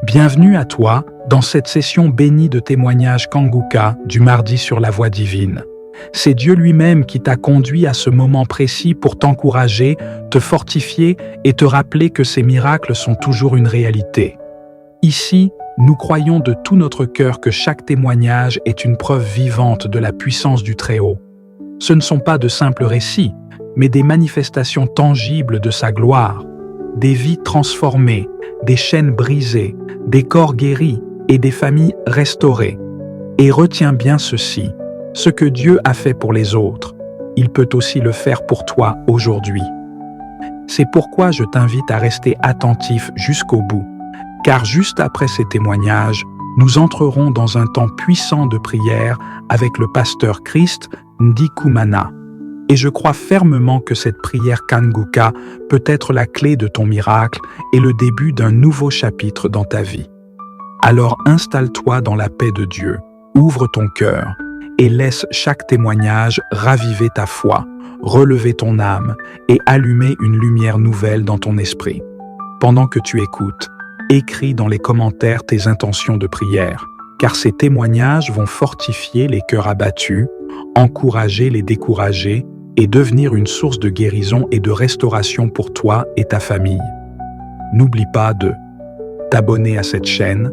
Bienvenue à toi dans cette session bénie de témoignages Kanguka du mardi sur la voie divine. C'est Dieu lui-même qui t'a conduit à ce moment précis pour t'encourager, te fortifier et te rappeler que ces miracles sont toujours une réalité. Ici, nous croyons de tout notre cœur que chaque témoignage est une preuve vivante de la puissance du Très-Haut. Ce ne sont pas de simples récits, mais des manifestations tangibles de sa gloire, des vies transformées, des chaînes brisées, des corps guéris et des familles restaurées. Et retiens bien ceci, ce que Dieu a fait pour les autres, il peut aussi le faire pour toi aujourd'hui. C'est pourquoi je t'invite à rester attentif jusqu'au bout, car juste après ces témoignages, nous entrerons dans un temps puissant de prière avec le pasteur Christ Ndikumana. Et je crois fermement que cette prière Kanguka peut être la clé de ton miracle et le début d'un nouveau chapitre dans ta vie. Alors installe-toi dans la paix de Dieu, ouvre ton cœur et laisse chaque témoignage raviver ta foi, relever ton âme et allumer une lumière nouvelle dans ton esprit. Pendant que tu écoutes, écris dans les commentaires tes intentions de prière, car ces témoignages vont fortifier les cœurs abattus, encourager les découragés et devenir une source de guérison et de restauration pour toi et ta famille. N'oublie pas de t'abonner à cette chaîne,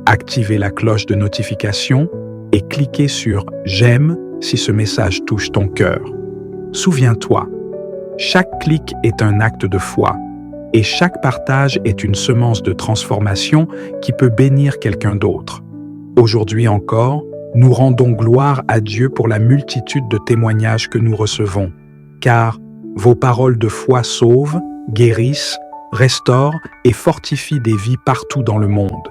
activer la cloche de notification et cliquer sur « J'aime » si ce message touche ton cœur. Souviens-toi, chaque clic est un acte de foi et chaque partage est une semence de transformation qui peut bénir quelqu'un d'autre. Aujourd'hui encore, nous rendons gloire à Dieu pour la multitude de témoignages que nous recevons, car vos paroles de foi sauvent, guérissent, restaurent et fortifient des vies partout dans le monde.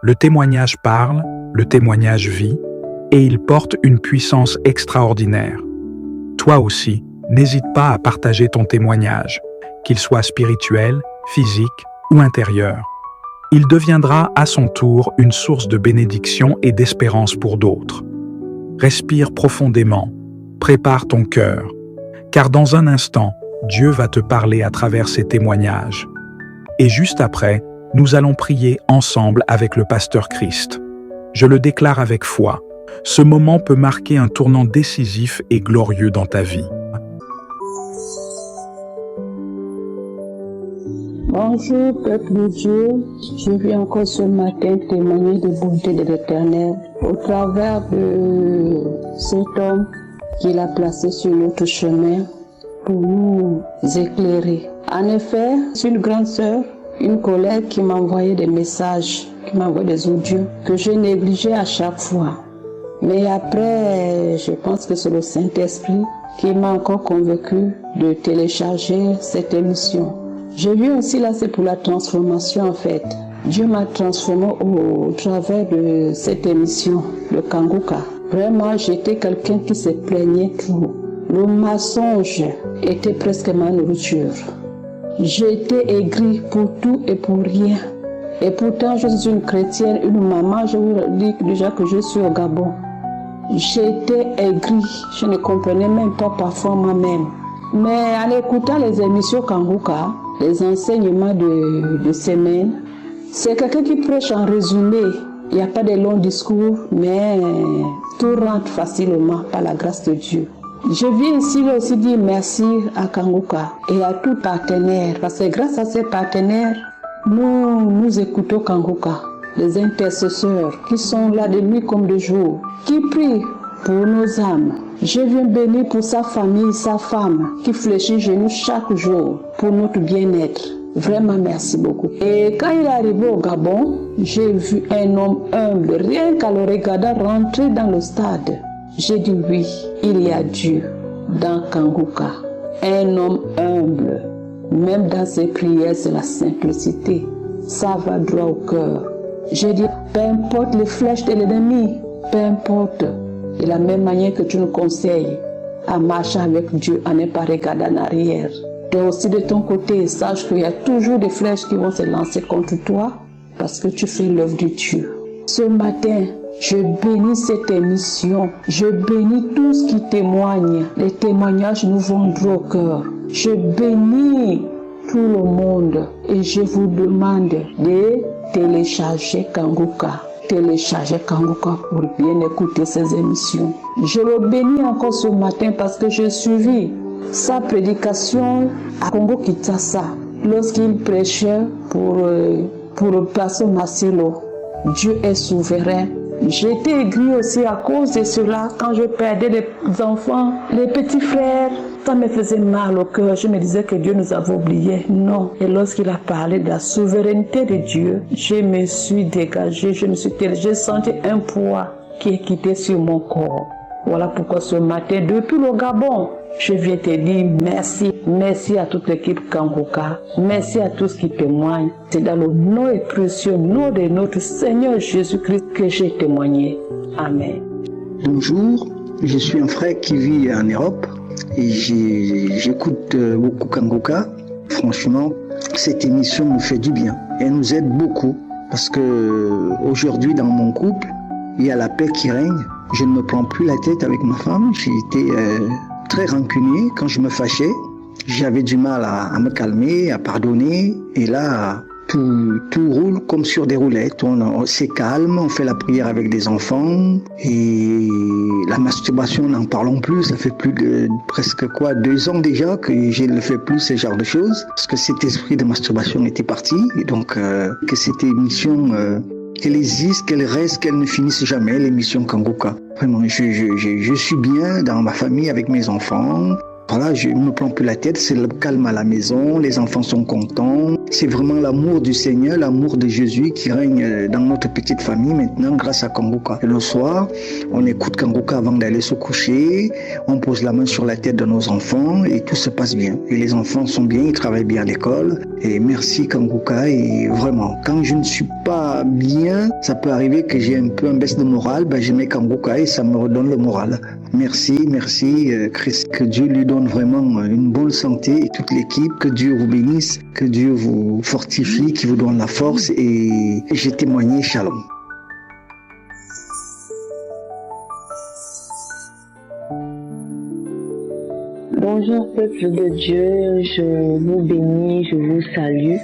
Le témoignage parle, le témoignage vit, et il porte une puissance extraordinaire. Toi aussi, n'hésite pas à partager ton témoignage, qu'il soit spirituel, physique ou intérieur. Il deviendra à son tour une source de bénédiction et d'espérance pour d'autres. Respire profondément, prépare ton cœur, car dans un instant, Dieu va te parler à travers ces témoignages. Et juste après, nous allons prier ensemble avec le pasteur Christ. Je le déclare avec foi, ce moment peut marquer un tournant décisif et glorieux dans ta vie. Bonjour, peuple de Dieu. Je viens encore ce matin témoigner de bonté de l'Éternel au travers de cet homme qu'il a placé sur notre chemin pour nous éclairer. En effet, c'est une grande sœur, une collègue qui m'a envoyé des messages, qui m'a envoyé des audios que j'ai négligés à chaque fois. Mais après, je pense que c'est le Saint-Esprit qui m'a encore convaincu de télécharger cette émission. Je viens aussi là, c'est pour la transformation en fait. Dieu m'a transformé au travers de cette émission, le Kanguka. Vraiment, j'étais quelqu'un qui se plaignait trop. Le mensonge était presque ma nourriture. J'étais aigrie pour tout et pour rien. Et pourtant, je suis une chrétienne, une maman, je vous dis déjà que je suis au Gabon. J'étais aigrie, je ne comprenais même pas parfois moi-même. Mais en écoutant les émissions Kanguka, les enseignements de semaine, c'est quelqu'un qui prêche en résumé. Il n'y a pas de longs discours, mais tout rentre facilement par la grâce de Dieu. Je viens ici aussi dire merci à Kanguka et à tout partenaire, parce que grâce à ces partenaires, nous écoutons Kanguka, les intercesseurs qui sont là de nuit comme de jour, qui prient pour nos âmes. Je viens bénir pour sa famille, sa femme, qui fléchit genoux chaque jour pour notre bien-être. Vraiment, merci beaucoup. Et quand il est arrivé au Gabon, j'ai vu un homme humble, rien qu'à le regarder rentrer dans le stade. J'ai dit oui, il y a Dieu dans Kanguka. Un homme humble, même dans ses prières, c'est la simplicité. Ça va droit au cœur. J'ai dit, peu importe les flèches de l'ennemi, peu importe. De la même manière que tu nous conseilles à marcher avec Dieu, à ne pas regarder en arrière. Toi aussi de ton côté, sache qu'il y a toujours des flèches qui vont se lancer contre toi parce que tu fais l'œuvre de Dieu. Ce matin, je bénis cette émission. Je bénis tout ce qui témoigne. Les témoignages nous vont droit au cœur. Je bénis tout le monde et je vous demande de télécharger Kanguka. Télécharger Kanguka pour bien écouter ses émissions. Je le bénis encore ce matin parce que j'ai suivi sa prédication à Congo-Kinshasa lorsqu'il prêchait pour le Place Masilo. Dieu est souverain. J'étais aigrie aussi à cause de cela. Quand je perdais les enfants, les petits frères, ça me faisait mal au cœur. Je me disais que Dieu nous avait oubliés. Non. Et lorsqu'il a parlé de la souveraineté de Dieu, je me suis dégagée, j'ai senti un poids qui est quitté sur mon corps. Voilà pourquoi ce matin, depuis le Gabon, je viens te dire merci. Merci à toute l'équipe Kanguka. Merci à tous qui témoignent. C'est dans le nom et précieux nom de notre Seigneur Jésus-Christ que j'ai témoigné. Amen. Bonjour, je suis un frère qui vit en Europe et j'écoute beaucoup Kanguka. Franchement, cette émission nous fait du bien. Elle nous aide beaucoup parce que aujourd'hui dans mon couple, il y a la paix qui règne. Je ne me prends plus la tête avec ma femme. J'ai été très rancunier quand je me fâchais. J'avais du mal à me calmer, à pardonner. Et là, tout roule comme sur des roulettes. On c'est calme, on fait la prière avec des enfants. Et la masturbation, n'en parlons plus. Ça fait plus de presque 2 ans déjà que je ne fais plus ce genre de choses. Parce que cet esprit de masturbation était parti. Et donc, que cette émission... qu'elle existe, qu'elle reste, qu'elle ne finisse jamais, l'émission Kanguka. Vraiment, je suis bien dans ma famille avec mes enfants. Voilà, je ne me prends plus la tête, c'est le calme à la maison, les enfants sont contents. C'est vraiment l'amour du Seigneur, l'amour de Jésus qui règne dans notre petite famille maintenant grâce à Kanguka. Et le soir, on écoute Kanguka avant d'aller se coucher, on pose la main sur la tête de nos enfants et tout se passe bien. Et les enfants sont bien, ils travaillent bien à l'école. Et merci Kanguka. Et vraiment, quand je ne suis pas bien, ça peut arriver que j'ai un peu un baisse de morale, je mets Kanguka et ça me redonne le moral. Merci Christ, que Dieu lui donne vraiment une bonne santé et toute l'équipe, que Dieu vous bénisse, que Dieu vous fortifie, qui vous donne la force et j'ai témoigné Shalom. Bonjour peuple de Dieu, je vous bénis, je vous salue.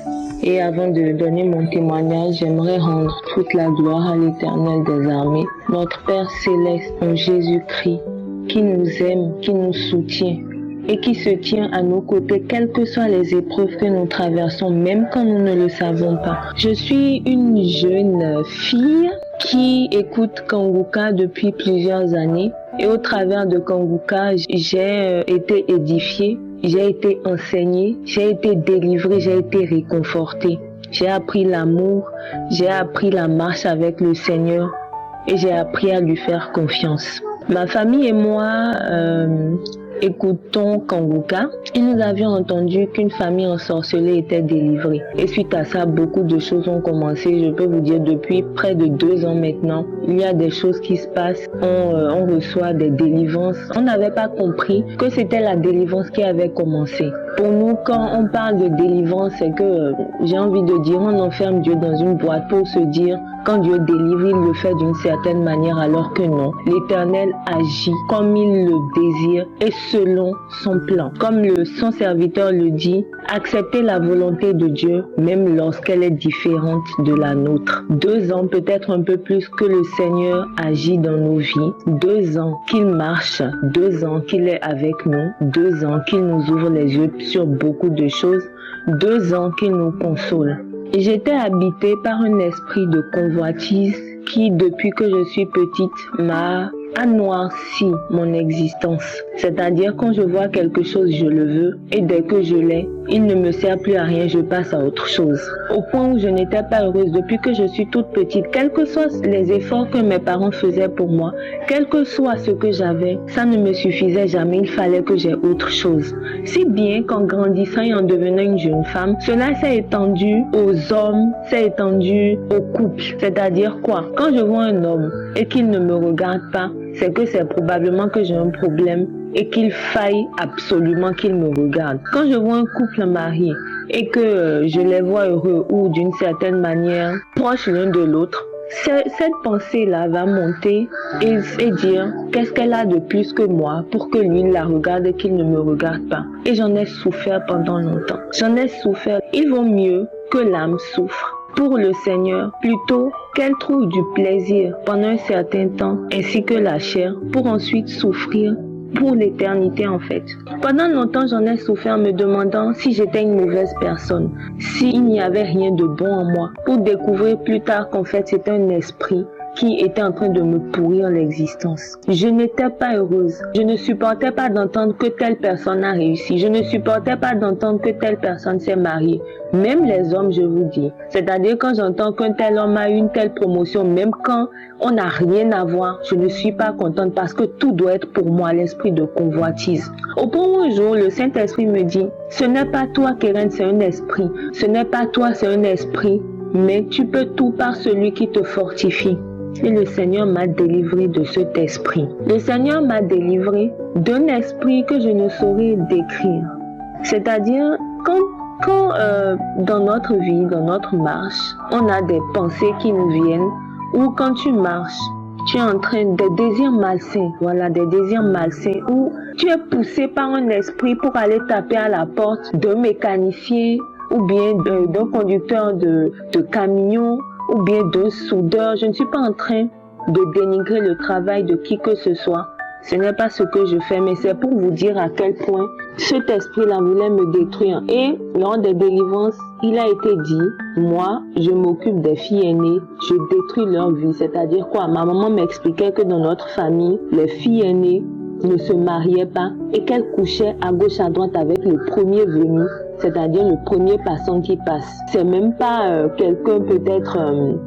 Et avant de donner mon témoignage, j'aimerais rendre toute la gloire à l'Éternel des armées, notre Père céleste en Jésus-Christ, qui nous aime, qui nous soutient et qui se tient à nos côtés, quelles que soient les épreuves que nous traversons, même quand nous ne le savons pas. Je suis une jeune fille qui écoute Kanguka depuis plusieurs années et au travers de Kanguka, j'ai été édifiée, j'ai été enseignée, j'ai été délivrée, j'ai été réconfortée. J'ai appris l'amour, j'ai appris la marche avec le Seigneur et j'ai appris à lui faire confiance. Ma famille et moi écoutons Kanguka et nous avions entendu qu'une famille ensorcelée était délivrée. Et suite à ça, beaucoup de choses ont commencé. Je peux vous dire, depuis près de 2 ans maintenant, il y a des choses qui se passent. On reçoit des délivrances. On n'avait pas compris que c'était la délivrance qui avait commencé. Pour nous, quand on parle de délivrance, c'est que, j'ai envie de dire, on enferme Dieu dans une boîte pour se dire, quand Dieu délivre, il le fait d'une certaine manière, alors que non. L'Éternel agit comme il le désire et selon son plan. Comme son serviteur le dit, accepter la volonté de Dieu, même lorsqu'elle est différente de la nôtre. 2 ans, peut-être un peu plus que le Seigneur agit dans nos vies. 2 ans qu'il marche, 2 ans qu'il est avec nous, 2 ans qu'il nous ouvre les yeux sur beaucoup de choses, 2 ans qu'il nous console. Et j'étais habitée par un esprit de convoitise qui, depuis que je suis petite, m'a noirci mon existence. C'est-à-dire, quand je vois quelque chose, je le veux, et dès que je l'ai, il ne me sert plus à rien, je passe à autre chose. Au point où je n'étais pas heureuse depuis que je suis toute petite, quels que soient les efforts que mes parents faisaient pour moi, quel que soit ce que j'avais, ça ne me suffisait jamais, il fallait que j'ai autre chose. Si bien qu'en grandissant et en devenant une jeune femme, cela s'est étendu aux hommes, s'est étendu au couple. C'est-à-dire quoi? Quand je vois un homme et qu'il ne me regarde pas, c'est que c'est probablement que j'ai un problème et qu'il faille absolument qu'il me regarde. Quand je vois un couple marié et que je les vois heureux ou d'une certaine manière proches l'un de l'autre, cette pensée-là va monter et dire qu'est-ce qu'elle a de plus que moi pour que lui la regarde et qu'il ne me regarde pas. Et j'en ai souffert pendant longtemps. J'en ai souffert. Il vaut mieux que l'âme souffre pour le Seigneur plutôt qu'elle trouve du plaisir pendant un certain temps ainsi que la chair pour ensuite souffrir pour l'éternité en fait. Pendant longtemps, j'en ai souffert me demandant si j'étais une mauvaise personne, s'il n'y avait rien de bon en moi, pour découvrir plus tard qu'en fait c'était un esprit qui était en train de me pourrir l'existence. Je n'étais pas heureuse. Je ne supportais pas d'entendre que telle personne a réussi. Je ne supportais pas d'entendre que telle personne s'est mariée. Même les hommes, je vous dis. C'est-à-dire quand j'entends qu'un tel homme a eu une telle promotion, même quand on n'a rien à voir, je ne suis pas contente parce que tout doit être pour moi l'esprit de convoitise. Au point où un jour, le Saint-Esprit me dit, ce n'est pas toi, Keren, c'est un esprit. Ce n'est pas toi, c'est un esprit. Mais tu peux tout par celui qui te fortifie. Et le Seigneur m'a délivré de cet esprit. Le Seigneur m'a délivré d'un esprit que je ne saurais décrire. C'est-à-dire, quand dans notre vie, dans notre marche, on a des pensées qui nous viennent, ou quand tu marches, tu es en train des désirs malsains, voilà, des désirs malsains, où tu es poussé par un esprit pour aller taper à la porte d'un mécanicien, ou bien d'un conducteur de camion, ou bien d'un soudeur. Je ne suis pas en train de dénigrer le travail de qui que ce soit. Ce n'est pas ce que je fais, mais c'est pour vous dire à quel point cet esprit-là voulait me détruire. Et lors des délivrances, il a été dit, moi, je m'occupe des filles aînées, je détruis leur vie. C'est-à-dire quoi? Ma maman m'expliquait que dans notre famille, les filles aînées ne se mariaient pas et qu'elles couchaient à gauche à droite avec le premier venu, c'est-à-dire le premier passant qui passe. C'est même pas quelqu'un peut-être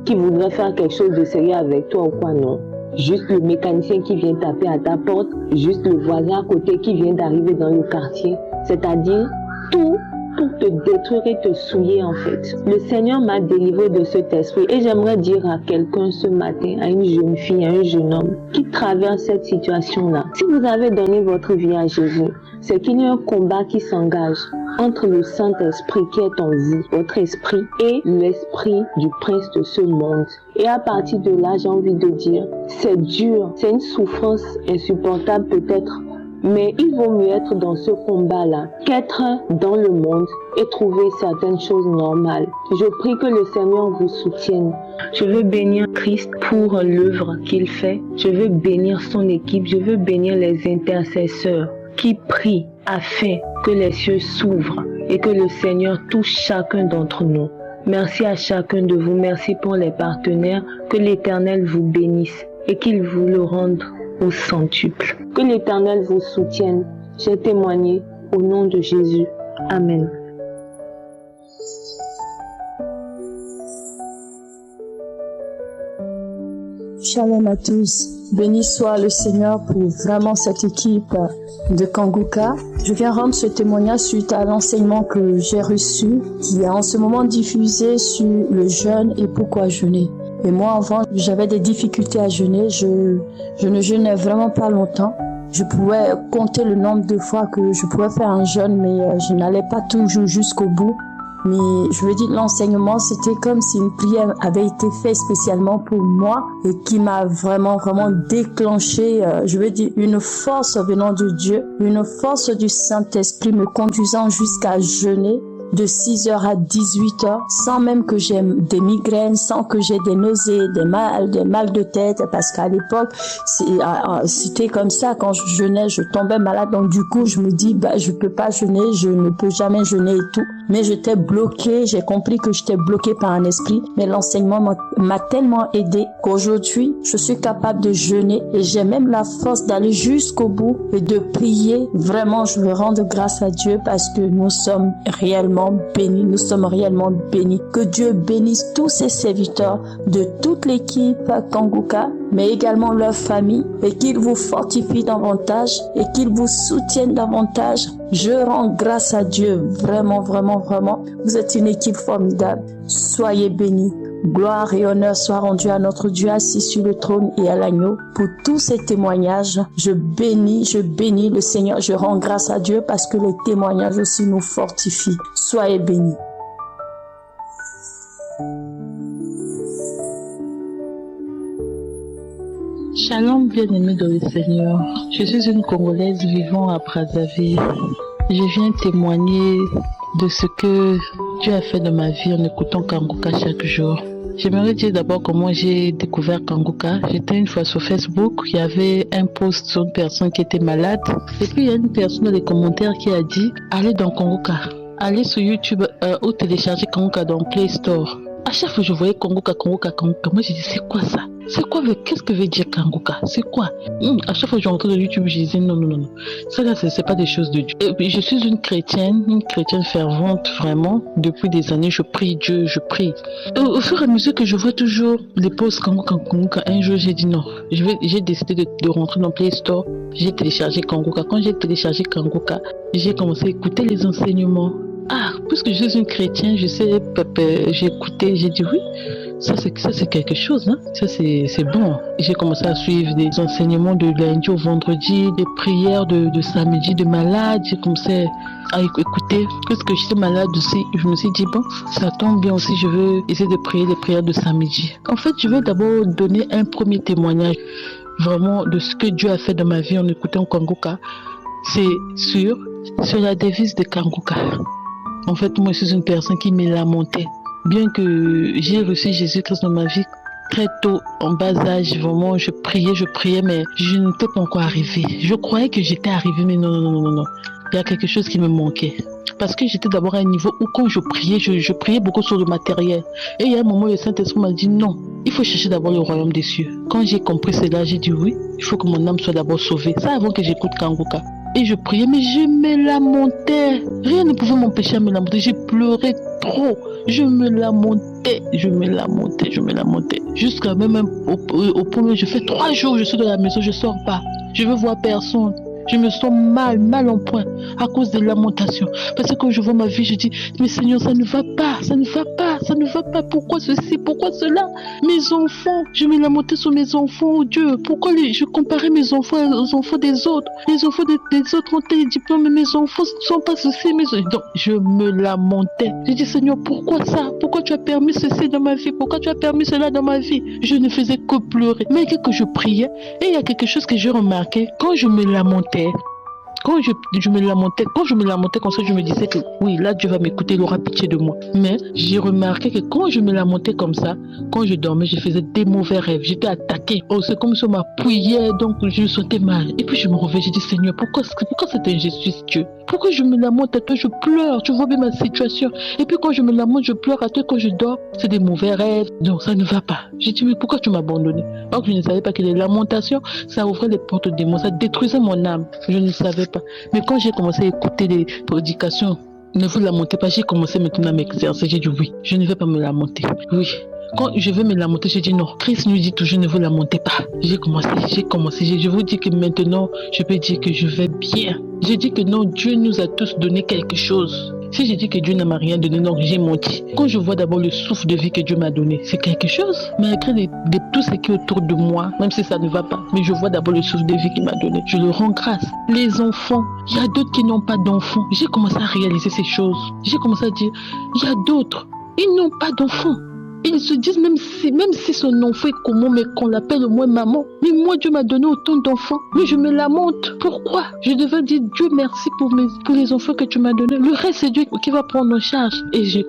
qui voudrait faire quelque chose de sérieux avec toi ou quoi, non. Juste le mécanicien qui vient taper à ta porte, juste le voisin à côté qui vient d'arriver dans le quartier, c'est-à-dire tout pour te détruire et te souiller en fait. Le Seigneur m'a délivré de cet esprit et j'aimerais dire à quelqu'un ce matin, à une jeune fille, à un jeune homme qui traverse cette situation-là. Si vous avez donné votre vie à Jésus, c'est qu'il y a un combat qui s'engage entre le Saint-Esprit qui est en vous, votre esprit, et l'esprit du prince de ce monde. Et à partir de là, j'ai envie de dire, c'est dur, c'est une souffrance insupportable peut-être, mais il vaut mieux être dans ce combat-là qu'être dans le monde et trouver certaines choses normales. Je prie que le Seigneur vous soutienne. Je veux bénir Christ pour l'œuvre qu'il fait. Je veux bénir son équipe. Je veux bénir les intercesseurs qui prient afin que les cieux s'ouvrent et que le Seigneur touche chacun d'entre nous. Merci à chacun de vous. Merci pour les partenaires. Que l'Éternel vous bénisse et qu'il vous le rende au centuple. Que l'Éternel vous soutienne. J'ai témoigné au nom de Jésus. Amen. Shalom à tous. Béni soit le Seigneur pour vraiment cette équipe de Kanguka. Je viens rendre ce témoignage suite à l'enseignement que j'ai reçu, qui est en ce moment diffusé sur le jeûne et pourquoi jeûner. Et moi, avant, j'avais des difficultés à jeûner. Je ne jeûnais vraiment pas longtemps. Je pouvais compter le nombre de fois que je pouvais faire un jeûne, mais je n'allais pas toujours jusqu'au bout. Mais je veux dire, l'enseignement, c'était comme si une prière avait été faite spécialement pour moi et qui m'a vraiment déclenché, je veux dire, une force venant de Dieu, une force du Saint-Esprit me conduisant jusqu'à jeûner de 6h à 18h, sans même que j'ai des migraines, sans que j'ai des nausées, des mal de tête, parce qu'à l'époque, c'était comme ça, quand je jeûnais, je tombais malade, donc du coup, je me dis, je peux pas jeûner, je ne peux jamais jeûner et tout, mais j'étais bloquée, j'ai compris que j'étais bloquée par un esprit, mais l'enseignement m'a tellement aidée qu'aujourd'hui, je suis capable de jeûner et j'ai même la force d'aller jusqu'au bout et de prier. Vraiment, je veux rendre grâce à Dieu parce que nous sommes réellement bénis. Que Dieu bénisse tous ses serviteurs de toute l'équipe Kanguka, mais également leur famille, et qu'il vous fortifie davantage et qu'il vous soutienne davantage. Je rends grâce à Dieu, vraiment. Vous êtes une équipe formidable. Soyez bénis. Gloire et honneur soient rendus à notre Dieu assis sur le trône et à l'agneau. Pour tous ces témoignages, je bénis le Seigneur. Je rends grâce à Dieu parce que les témoignages aussi nous fortifient. Soyez bénis. Shalom, bien-aimés dans le Seigneur. Je suis une Congolaise vivant à Brazzaville. Je viens témoigner de ce que Dieu a fait de ma vie en écoutant Kanguka chaque jour. J'aimerais dire d'abord comment j'ai découvert Kanguka. J'étais une fois sur Facebook, il y avait un post sur une personne qui était malade. Et puis il y a une personne dans les commentaires qui a dit « Allez dans Kanguka, allez sur YouTube ou télécharger Kanguka dans Play Store ». À chaque fois que je voyais Kanguka, moi j'ai dit c'est quoi ça? C'est quoi, qu'est-ce que veut dire Kanguka? C'est quoi? À chaque fois que je rentrais dans YouTube, je disais non. Ça là, c'est pas des choses de Dieu. Et puis, je suis une chrétienne fervente, vraiment. Depuis des années, je prie Dieu, je prie. Au fur et à mesure que je vois toujours les posts Kanguka, un jour j'ai dit non. J'ai décidé de rentrer dans Play Store. J'ai téléchargé Kanguka. Quand j'ai téléchargé Kanguka, j'ai commencé à écouter les enseignements. Ah, puisque je suis une chrétienne, je sais, j'ai écouté, j'ai dit oui, ça c'est quelque chose, hein? Ça c'est bon. J'ai commencé à suivre des enseignements de lundi au vendredi, des prières de samedi de malade. J'ai commencé à écouter, puisque j'étais malade aussi, je me suis dit bon, ça tombe bien aussi, je veux essayer de prier les prières de samedi. En fait, je vais d'abord donner un premier témoignage, vraiment, de ce que Dieu a fait dans ma vie en écoutant Kanguka. C'est sur la devise de Kanguka. En fait, moi, je suis une personne qui me lamentait. Bien que j'ai reçu Jésus-Christ dans ma vie très tôt, en bas âge, vraiment, je priais, mais je n'étais pas encore arrivée. Je croyais que j'étais arrivée, mais non. Il y a quelque chose qui me manquait. Parce que j'étais d'abord à un niveau où quand je priais, je priais beaucoup sur le matériel. Et il y a un moment, le Saint-Esprit m'a dit non, il faut chercher d'abord le royaume des cieux. Quand j'ai compris cela, j'ai dit oui, il faut que mon âme soit d'abord sauvée. Ça avant que j'écoute Kanguka. Et je priais, mais je me lamentais. Rien ne pouvait m'empêcher de me lamenter. J'ai pleuré trop. Je me lamentais. Jusqu'à même au point où je fais 3 jours, je suis dans la maison, je sors pas. Je veux voir personne. Je me sens mal en point à cause des lamentations. Parce que quand je vois ma vie, je dis, mais Seigneur, ça ne va pas. Pourquoi ceci, pourquoi cela? Mes enfants, je me lamentais sur mes enfants, oh Dieu. Pourquoi je comparais mes enfants aux enfants des autres? Les enfants des autres ont des diplômes, mais mes enfants ne sont pas ceci. Donc, je me lamentais. Je dis, Seigneur, pourquoi ça? Pourquoi tu as permis ceci dans ma vie? Pourquoi tu as permis cela dans ma vie? Je ne faisais que pleurer. Mais que je priais, et il y a quelque chose que j'ai remarqué. Quand je me lamentais, quand je me lamentais comme ça, je me disais que oui, là Dieu va m'écouter, il aura pitié de moi. Mais j'ai remarqué que quand je me lamentais comme ça, quand je dormais, je faisais des mauvais rêves, j'étais attaquée. Oh, c'est comme si on m'appuyait, donc je me sentais mal. Et puis je me réveillais, j'ai dit Seigneur, pourquoi cette injustice, Dieu? Pourquoi je me lamente à toi, je pleure, tu vois bien ma situation. Et puis quand je me lamente, je pleure à toi, quand je dors, c'est des mauvais rêves. Donc ça ne va pas. J'ai dit mais pourquoi tu m'as abandonné? Alors que je ne savais pas que les lamentations, ça ouvrait les portes aux démons, ça détruisait mon âme. Je ne savais pas. Mais quand j'ai commencé à écouter les prédications, ne vous lamentez pas, j'ai commencé maintenant à m'exercer. J'ai dit oui, je ne vais pas me lamenter. Oui. Quand je veux me lamenter, j'ai dit non. Christ nous dit toujours ne vous lamentez pas. J'ai commencé. Je vous dis que maintenant, je peux dire que je vais bien. J'ai dit que non, Dieu nous a tous donné quelque chose. Si j'ai dit que Dieu ne m'a rien donné, donc j'ai menti. Quand je vois d'abord le souffle de vie que Dieu m'a donné, c'est quelque chose. Malgré tout ce qui est autour de moi, même si ça ne va pas, mais je vois d'abord le souffle de vie qu'il m'a donné. Je le rends grâce. Les enfants, il y a d'autres qui n'ont pas d'enfants. J'ai commencé à réaliser ces choses. J'ai commencé à dire, il y a d'autres, ils n'ont pas d'enfants. Ils se disent même si son enfant est comment, mais qu'on l'appelle au moins maman. Mais moi, Dieu m'a donné autant d'enfants. Mais je me lamente. Pourquoi? Je devais dire Dieu merci pour les enfants que tu m'as donnés. Le reste, c'est Dieu qui va prendre en charge. Et c'est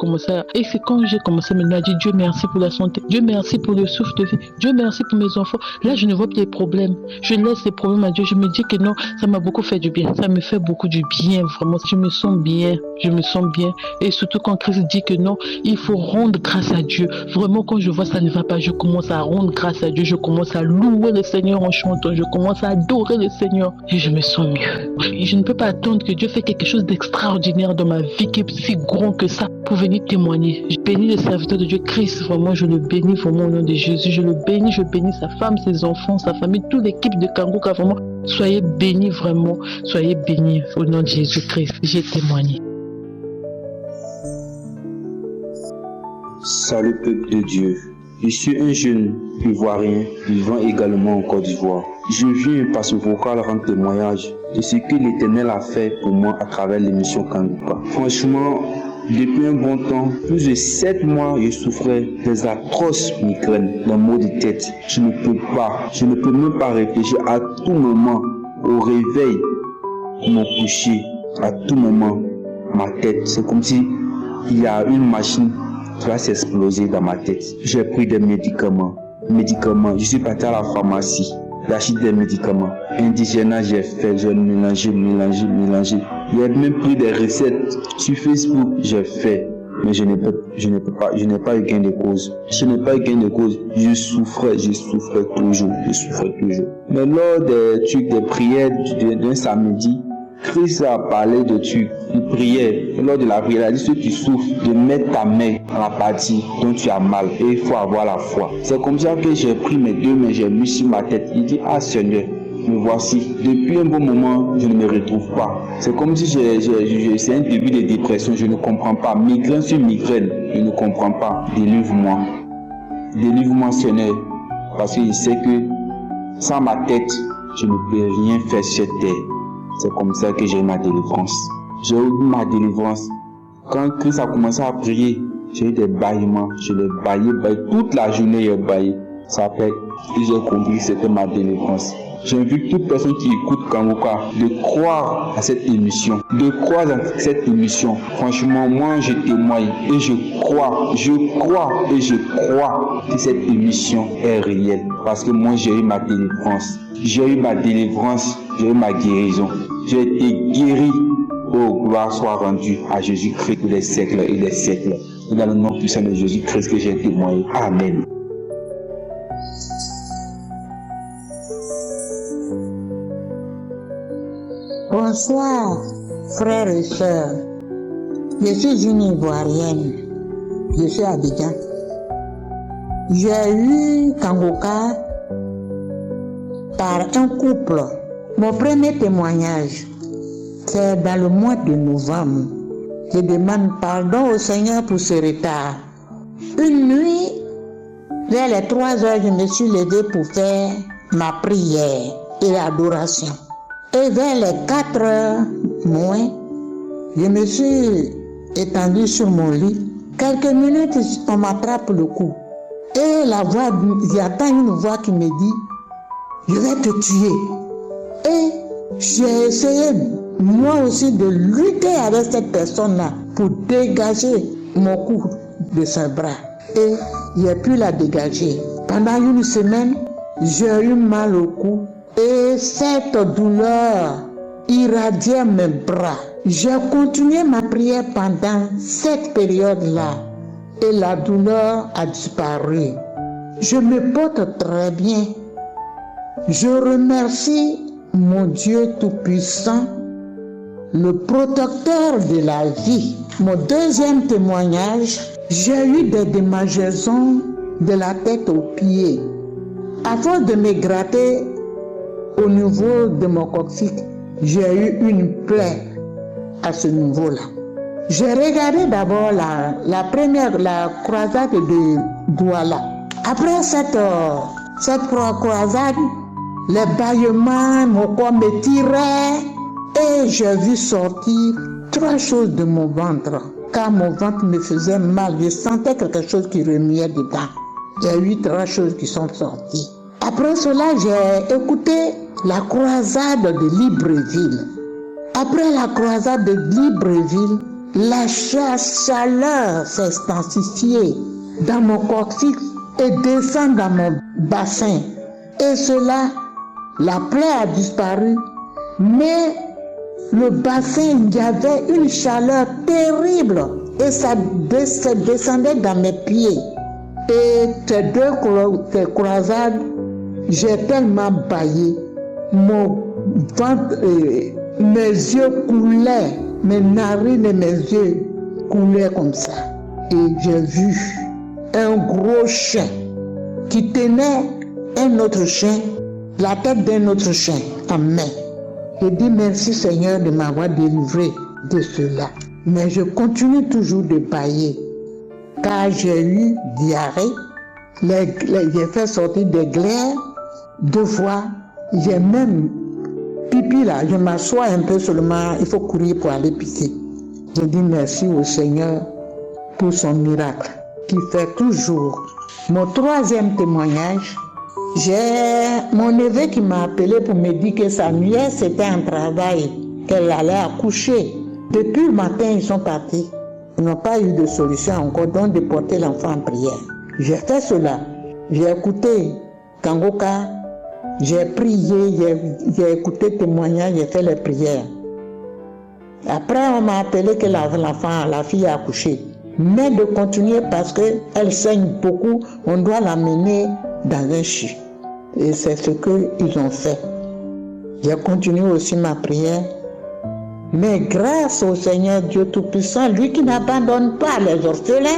quand j'ai commencé maintenant à dire Dieu merci pour la santé. Dieu merci pour le souffle de vie. Dieu merci pour mes enfants. Là, je ne vois plus les problèmes. Je laisse les problèmes à Dieu. Je me dis que non, ça m'a beaucoup fait du bien. Ça me fait beaucoup du bien, vraiment. Je me sens bien. Et surtout quand Christ dit que non, il faut rendre grâce à Dieu. Vraiment, quand je vois ça ne va pas, je commence à rendre grâce à Dieu, je commence à louer le Seigneur en chantant, je commence à adorer le Seigneur et je me sens mieux. Je ne peux pas attendre que Dieu fasse quelque chose d'extraordinaire dans ma vie qui est si grand que ça pour venir témoigner. Je bénis le serviteur de Dieu, Christ, vraiment, je le bénis vraiment au nom de Jésus, je bénis sa femme, ses enfants, sa famille, toute l'équipe de Kanguka, vraiment. Soyez bénis vraiment, soyez bénis au nom de Jésus-Christ. J'ai témoigné. Salut peuple de Dieu, je suis un jeune ivoirien vivant également en Côte d'Ivoire. Je viens par ce vocal rendre témoignage de ce que l'Éternel a fait pour moi à travers l'émission Kanguka. Franchement, depuis un bon temps, plus de 7 mois, je souffrais des atroces migraines, des maux de tête. Je ne peux même pas réfléchir à tout moment au réveil, mon coucher, à tout moment, ma tête. C'est comme si il y a une machine qui va s'exploser dans ma tête. J'ai pris des médicaments. Je suis parti à la pharmacie. J'ai acheté des médicaments. Indigène, j'ai fait, j'ai mélangé. Il y a même pris des recettes sur Facebook. J'ai fait. Mais je n'ai pas eu gain de cause. Je souffrais toujours. Mais lors des prières d'un samedi, Christ a parlé de trucs, il priait. Lors de la prière, il a dit, si tu souffres, de mettre ta main à la partie dont tu as mal. Et il faut avoir la foi. C'est comme ça que j'ai pris mes deux mains, j'ai mis sur ma tête. Il dit, ah Seigneur, me voici. Depuis un bon moment, je ne me retrouve pas. C'est comme si c'est un début de dépression, je ne comprends pas. Migraine sur migraine, je ne comprends pas. Délivre-moi. Délivre-moi, Seigneur. Parce qu'il sait que sans ma tête, je ne peux rien faire sur cette terre. C'est comme ça que j'ai eu ma délivrance. J'ai eu ma délivrance. Quand Christ a commencé à prier, j'ai eu des bâillements. Je l'ai baillé. Toute la journée, j'ai baillé. Ça fait que j'ai compris que c'était ma délivrance. J'invite toute personne qui écoute Kangoka de croire à cette émission. Franchement, moi, je témoigne et je crois que cette émission est réelle. Parce que moi, j'ai eu ma délivrance. J'ai eu ma guérison. J'ai été guéri. Oh, gloire soit rendue à Jésus-Christ pour les siècles et les siècles. Et dans le nom puissant de Jésus-Christ que j'ai témoigné. Amen. Bonsoir, frères et sœurs. Je suis une Ivoirienne. Je suis à Abidjan. J'ai eu Kangoka par un couple. Mon premier témoignage, c'est dans le mois de novembre. Je demande pardon au Seigneur pour ce retard. Une nuit, vers les 3 heures, je me suis levée pour faire ma prière et l'adoration. Et vers les 4 heures moins, je me suis étendue sur mon lit. Quelques minutes, on m'attrape le cou. Et j'entends une voix qui me dit, je vais te tuer. Et j'ai essayé, moi aussi, de lutter avec cette personne-là pour dégager mon cou de ses bras. Et j'ai pu la dégager. Pendant une semaine, j'ai eu mal au cou. Et cette douleur irradiait mes bras. J'ai continué ma prière pendant cette période-là. Et la douleur a disparu. Je me porte très bien. Je remercie mon Dieu Tout-Puissant, le protecteur de la vie. Mon deuxième témoignage, j'ai eu des démangeaisons de la tête aux pieds. À force de me gratter au niveau de mon coccyx, j'ai eu une plaie à ce niveau-là. J'ai regardé d'abord la croisade de Douala. Après cette croisade, les bâillements, mon corps me tirait et j'ai vu sortir 3 choses de mon ventre. Car mon ventre me faisait mal, je sentais quelque chose qui remuait dedans. Il y a eu 3 choses qui sont sorties. Après cela, j'ai écouté la croisade de Libreville. Après la croisade de Libreville, la chaleur s'est intensifiée dans mon coccyx et descend dans mon bassin. Et cela, la plaie a disparu, mais le bassin, il y avait une chaleur terrible et ça descendait dans mes pieds. Et ces 2 croisades, j'ai tellement baillé, mon ventre, mes yeux coulaient, mes narines et mes yeux coulaient comme ça. Et j'ai vu un gros chien qui tenait un autre chien, la tête d'un autre chien en main. J'ai dit merci Seigneur de m'avoir délivré de cela. Mais je continue toujours de bailler, car j'ai eu diarrhée, j'ai fait sortir des glaires 2 fois, j'ai même pipi là, je m'assois un peu seulement, il faut courir pour aller pisser. Je dis merci au Seigneur pour son miracle qui fait toujours. Mon 3e témoignage, j'ai mon neveu qui m'a appelé pour me dire que sa nièce était en travail, qu'elle allait accoucher. Depuis le matin, ils sont partis. Ils n'ont pas eu de solution encore, donc de porter l'enfant en prière. J'ai fait cela. J'ai écouté Kangoka, j'ai prié, j'ai écouté témoignages, j'ai fait les prières. Après, on m'a appelé que l'enfant, la fille a accouché. Mais de continuer parce qu'elle saigne beaucoup, on doit l'amener dans un CHU. Et c'est ce qu'ils ont fait. J'ai continué aussi ma prière. Mais grâce au Seigneur Dieu Tout-Puissant, lui qui n'abandonne pas les orphelins,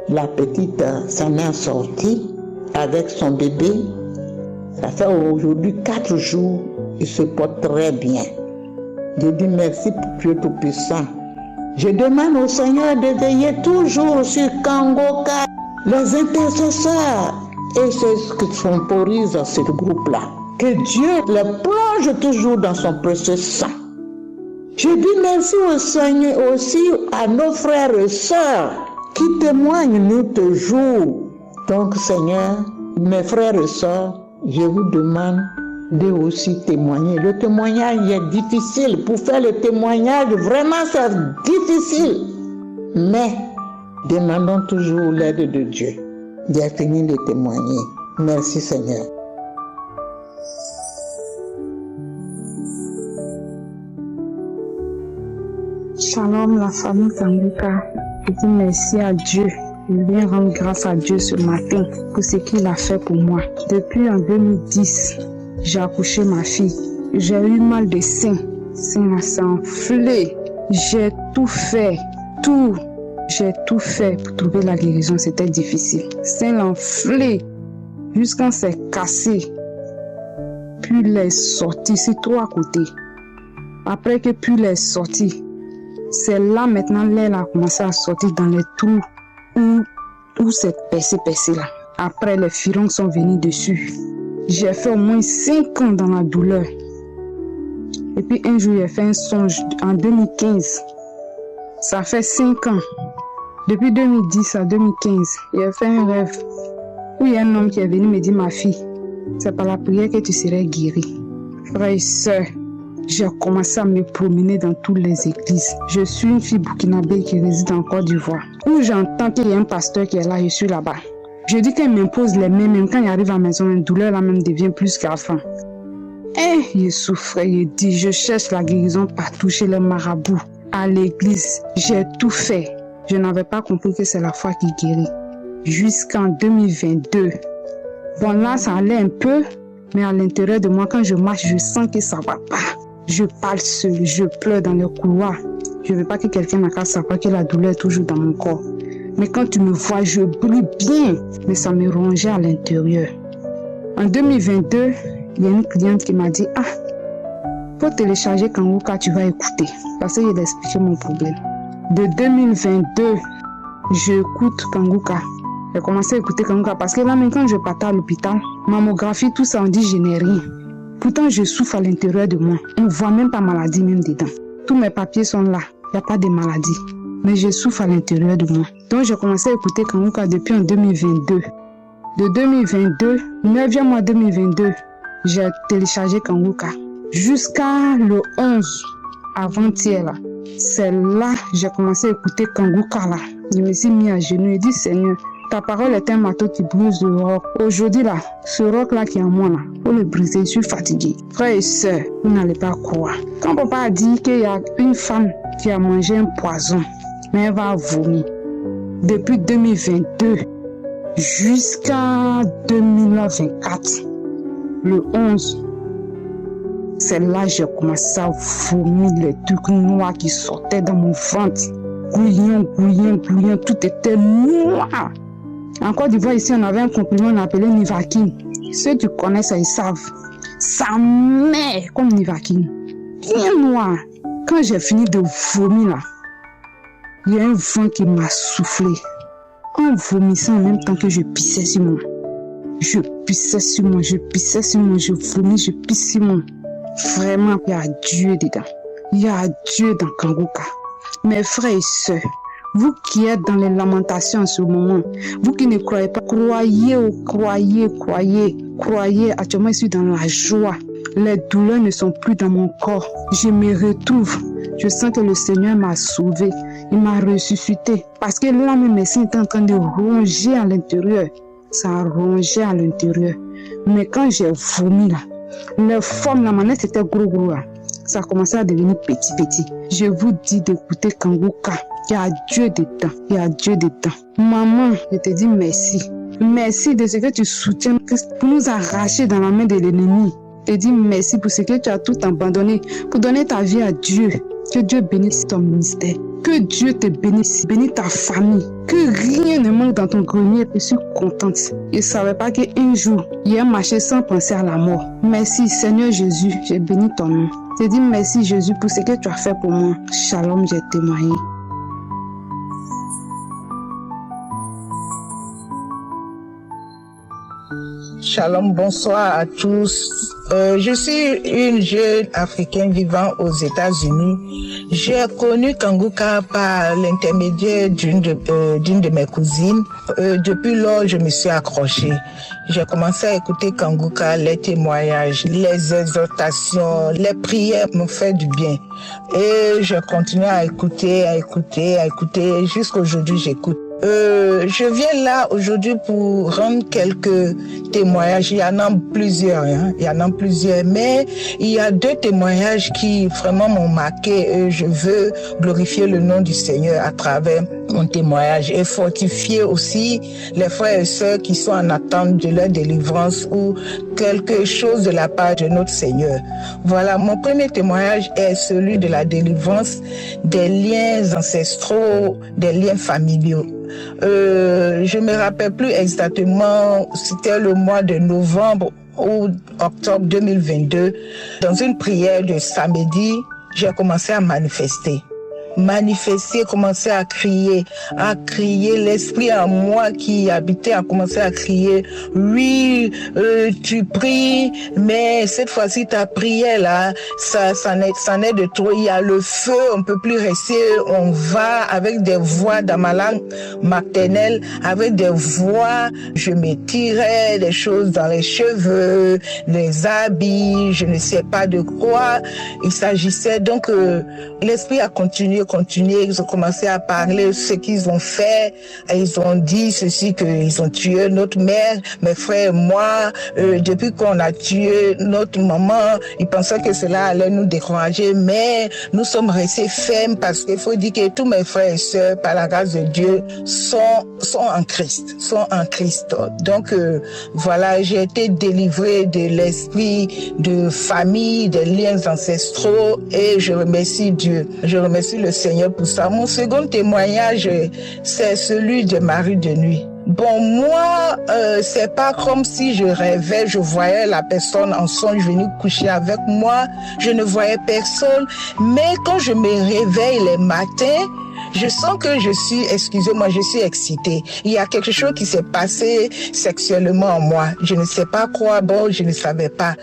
la petite s'en est sortie avec son bébé. Ça fait aujourd'hui 4 jours, il se porte très bien. Je dis merci pour Dieu Tout-Puissant. Je demande au Seigneur de veiller toujours sur Kangoka, les intercesseurs et ceux qui sponsorisent ce groupe-là. Que Dieu les plonge toujours dans son précieux sang. Je dis merci au Seigneur aussi à nos frères et sœurs qui témoignent nous toujours. Donc Seigneur, mes frères et sœurs, je vous demande de aussi témoigner. Le témoignage est difficile. Pour faire le témoignage, vraiment c'est difficile. Mais demandons toujours l'aide de Dieu. J'ai fini de témoigner. Merci Seigneur. Shalom la famille Kangoka. Je dis merci à Dieu. Je viens rendre grâce à Dieu ce matin pour ce qu'il a fait pour moi. Depuis en 2010, j'ai accouché ma fille. J'ai eu mal de sein. Sein s'est enflé. J'ai tout fait. J'ai tout fait pour trouver la guérison. C'était difficile. Sein enflé. Jusqu'à s'est cassé. Puis il est sorti. C'est trop à côté. Après que puis il est sorti, c'est là maintenant l'aile a commencé à sortir dans les trous où c'est percé là. Après les furoncles sont venus dessus. J'ai fait au moins 5 ans dans la douleur. Et puis un jour j'ai fait un songe en 2015. Ça fait 5 ans. Depuis 2010 à 2015, j'ai fait un rêve où il y a un homme qui est venu me dire ma fille, c'est par la prière que tu serais guérie. Frères et sœurs, j'ai commencé à me promener dans toutes les églises. Je suis une fille burkinabé qui réside en Côte d'Ivoire. Où j'entends qu'il y a un pasteur qui est là, je suis là-bas. Je dis qu'elle m'impose les mains, même quand il arrive à la maison, une douleur là même devient plus qu'avant. Je souffrais, je dis, je cherche la guérison partout chez les marabouts, à l'église. J'ai tout fait. Je n'avais pas compris que c'est la foi qui guérit. Jusqu'en 2022. Bon là, ça allait un peu, mais à l'intérieur de moi, quand je marche, je sens que ça va pas. Je parle seul, je pleure dans le couloir. Je ne veux pas que quelqu'un n'a qu'à savoir que la douleur est toujours dans mon corps. Mais quand tu me vois, je brûle bien. Mais ça me rongeait à l'intérieur. En 2022, il y a une cliente qui m'a dit, faut télécharger Kangoka, tu vas écouter. Parce qu'il a expliqué mon problème. De 2022, j'écoute Kangoka. J'ai commencé à écouter Kangoka parce que là, même quand je partais à l'hôpital, mammographie, tout ça, on dit je n'ai rien. Pourtant, je souffre à l'intérieur de moi. On ne voit même pas maladie même dedans. Tous mes papiers sont là. Il n'y a pas de maladie. Mais je souffre à l'intérieur de moi. Donc, j'ai commencé à écouter Kangoka depuis en 2022. De 2022, 9e mois 2022, j'ai téléchargé Kangoka. Jusqu'à le 11, avant-hier, là. C'est là que j'ai commencé à écouter Kangoka, là. Je me suis mis à genoux et dit, Seigneur, ta parole est un marteau qui brise le roc. Aujourd'hui, là, ce roc-là qui est en moi, là, faut le briser, je suis fatigué. Frères et sœurs, vous n'allez pas croire. Quand papa a dit qu'il y a une femme qui a mangé un poison, mais elle va vomir. Depuis 2022 jusqu'à 2024, le 11, c'est là que j'ai commencé à vomir les trucs noirs qui sortaient dans mon ventre. Gouillant, tout était noir. En Côte d'Ivoire, ici, on avait un comprimé, on appelait Nivaquine. Ceux qui connaissent ça, ils savent. Ça met comme Nivaquine. Bien noir. Quand j'ai fini de vomir là, il y a un vent qui m'a soufflé. En vomissant en même temps que je pissais sur moi. Je pissais sur moi, je vomis, je pisse sur moi. Vraiment, il y a Dieu dedans. Il y a Dieu dans Kangoka. Mes frères et sœurs, vous qui êtes dans les lamentations en ce moment, vous qui ne croyez pas, croyez. Actuellement, je suis dans la joie. Les douleurs ne sont plus dans mon corps. Je me retrouve. Je sens que le Seigneur m'a sauvé. Il m'a ressuscité. Parce que là, mes médecins étaient en train de ronger à l'intérieur. Ça a rongé à l'intérieur. Mais quand j'ai vomi là, les formes, la manette était gros là. Ça a commencé à devenir petit. Je vous dis d'écouter Kangouka. Il y a Dieu dedans. Il y a Dieu dedans. Maman, je te dis merci. Merci de ce que tu soutiens pour nous arracher dans la main de l'ennemi. Je te dis merci pour ce que tu as tout abandonné pour donner ta vie à Dieu. Que Dieu bénisse ton ministère. Que Dieu te bénisse. Bénisse ta famille. Que rien ne manque dans ton grenier. Je suis contente. Je ne savais pas qu'un jour, il y a marché sans penser à la mort. Merci Seigneur Jésus. Je bénis ton nom. Je te dis merci Jésus pour ce que tu as fait pour moi. Shalom, j'ai témoigné. Shalom, bonsoir à tous. Je suis une jeune africaine vivant aux États-Unis. J'ai connu Kangouka par l'intermédiaire d'une de mes cousines. Depuis lors, je me suis accrochée. J'ai commencé à écouter Kangouka, les témoignages, les exhortations, les prières me font du bien. Et je continue à écouter, jusqu'à aujourd'hui j'écoute. Je viens là aujourd'hui pour rendre quelques témoignages. Il y en a plusieurs, mais il y a 2 témoignages qui vraiment m'ont marqué et je veux glorifier le nom du Seigneur à travers mon témoignage et fortifier aussi les frères et sœurs qui sont en attente de leur délivrance ou quelque chose de la part de notre Seigneur. Voilà, mon premier témoignage est celui de la délivrance des liens ancestraux, des liens familiaux. Je me rappelle plus exactement, c'était le mois de novembre ou octobre 2022. Dans une prière de samedi, j'ai commencé à manifester, commencer à crier, l'esprit en moi qui habitait a commencé à crier, oui, tu pries, mais cette fois-ci ta prière là, ça n'est de trop, il y a le feu, on peut plus rester, on va avec des voix dans ma langue maternelle, avec des voix, je me tirais des choses dans les cheveux, les habits, je ne sais pas de quoi il s'agissait, donc l'esprit a continué, ils ont commencé à parler ce qu'ils ont fait, ils ont dit ceci, qu'ils ont tué notre mère, mes frères et moi, depuis qu'on a tué notre maman, ils pensaient que cela allait nous décourager, mais nous sommes restés fermes parce qu'il faut dire que tous mes frères et sœurs, par la grâce de Dieu, sont en Christ, Donc voilà, j'ai été délivrée de l'esprit de famille, des liens ancestraux et je remercie Dieu, je remercie le Seigneur pour ça. Mon second témoignage, c'est celui de Marie de nuit. Bon, moi, c'est pas comme si je rêvais, je voyais la personne en songe venir coucher avec moi, je ne voyais personne, mais quand je me réveille les matins, je sens que je suis excitée. Il y a quelque chose qui s'est passé sexuellement en moi. Je ne sais pas quoi, je ne savais pas.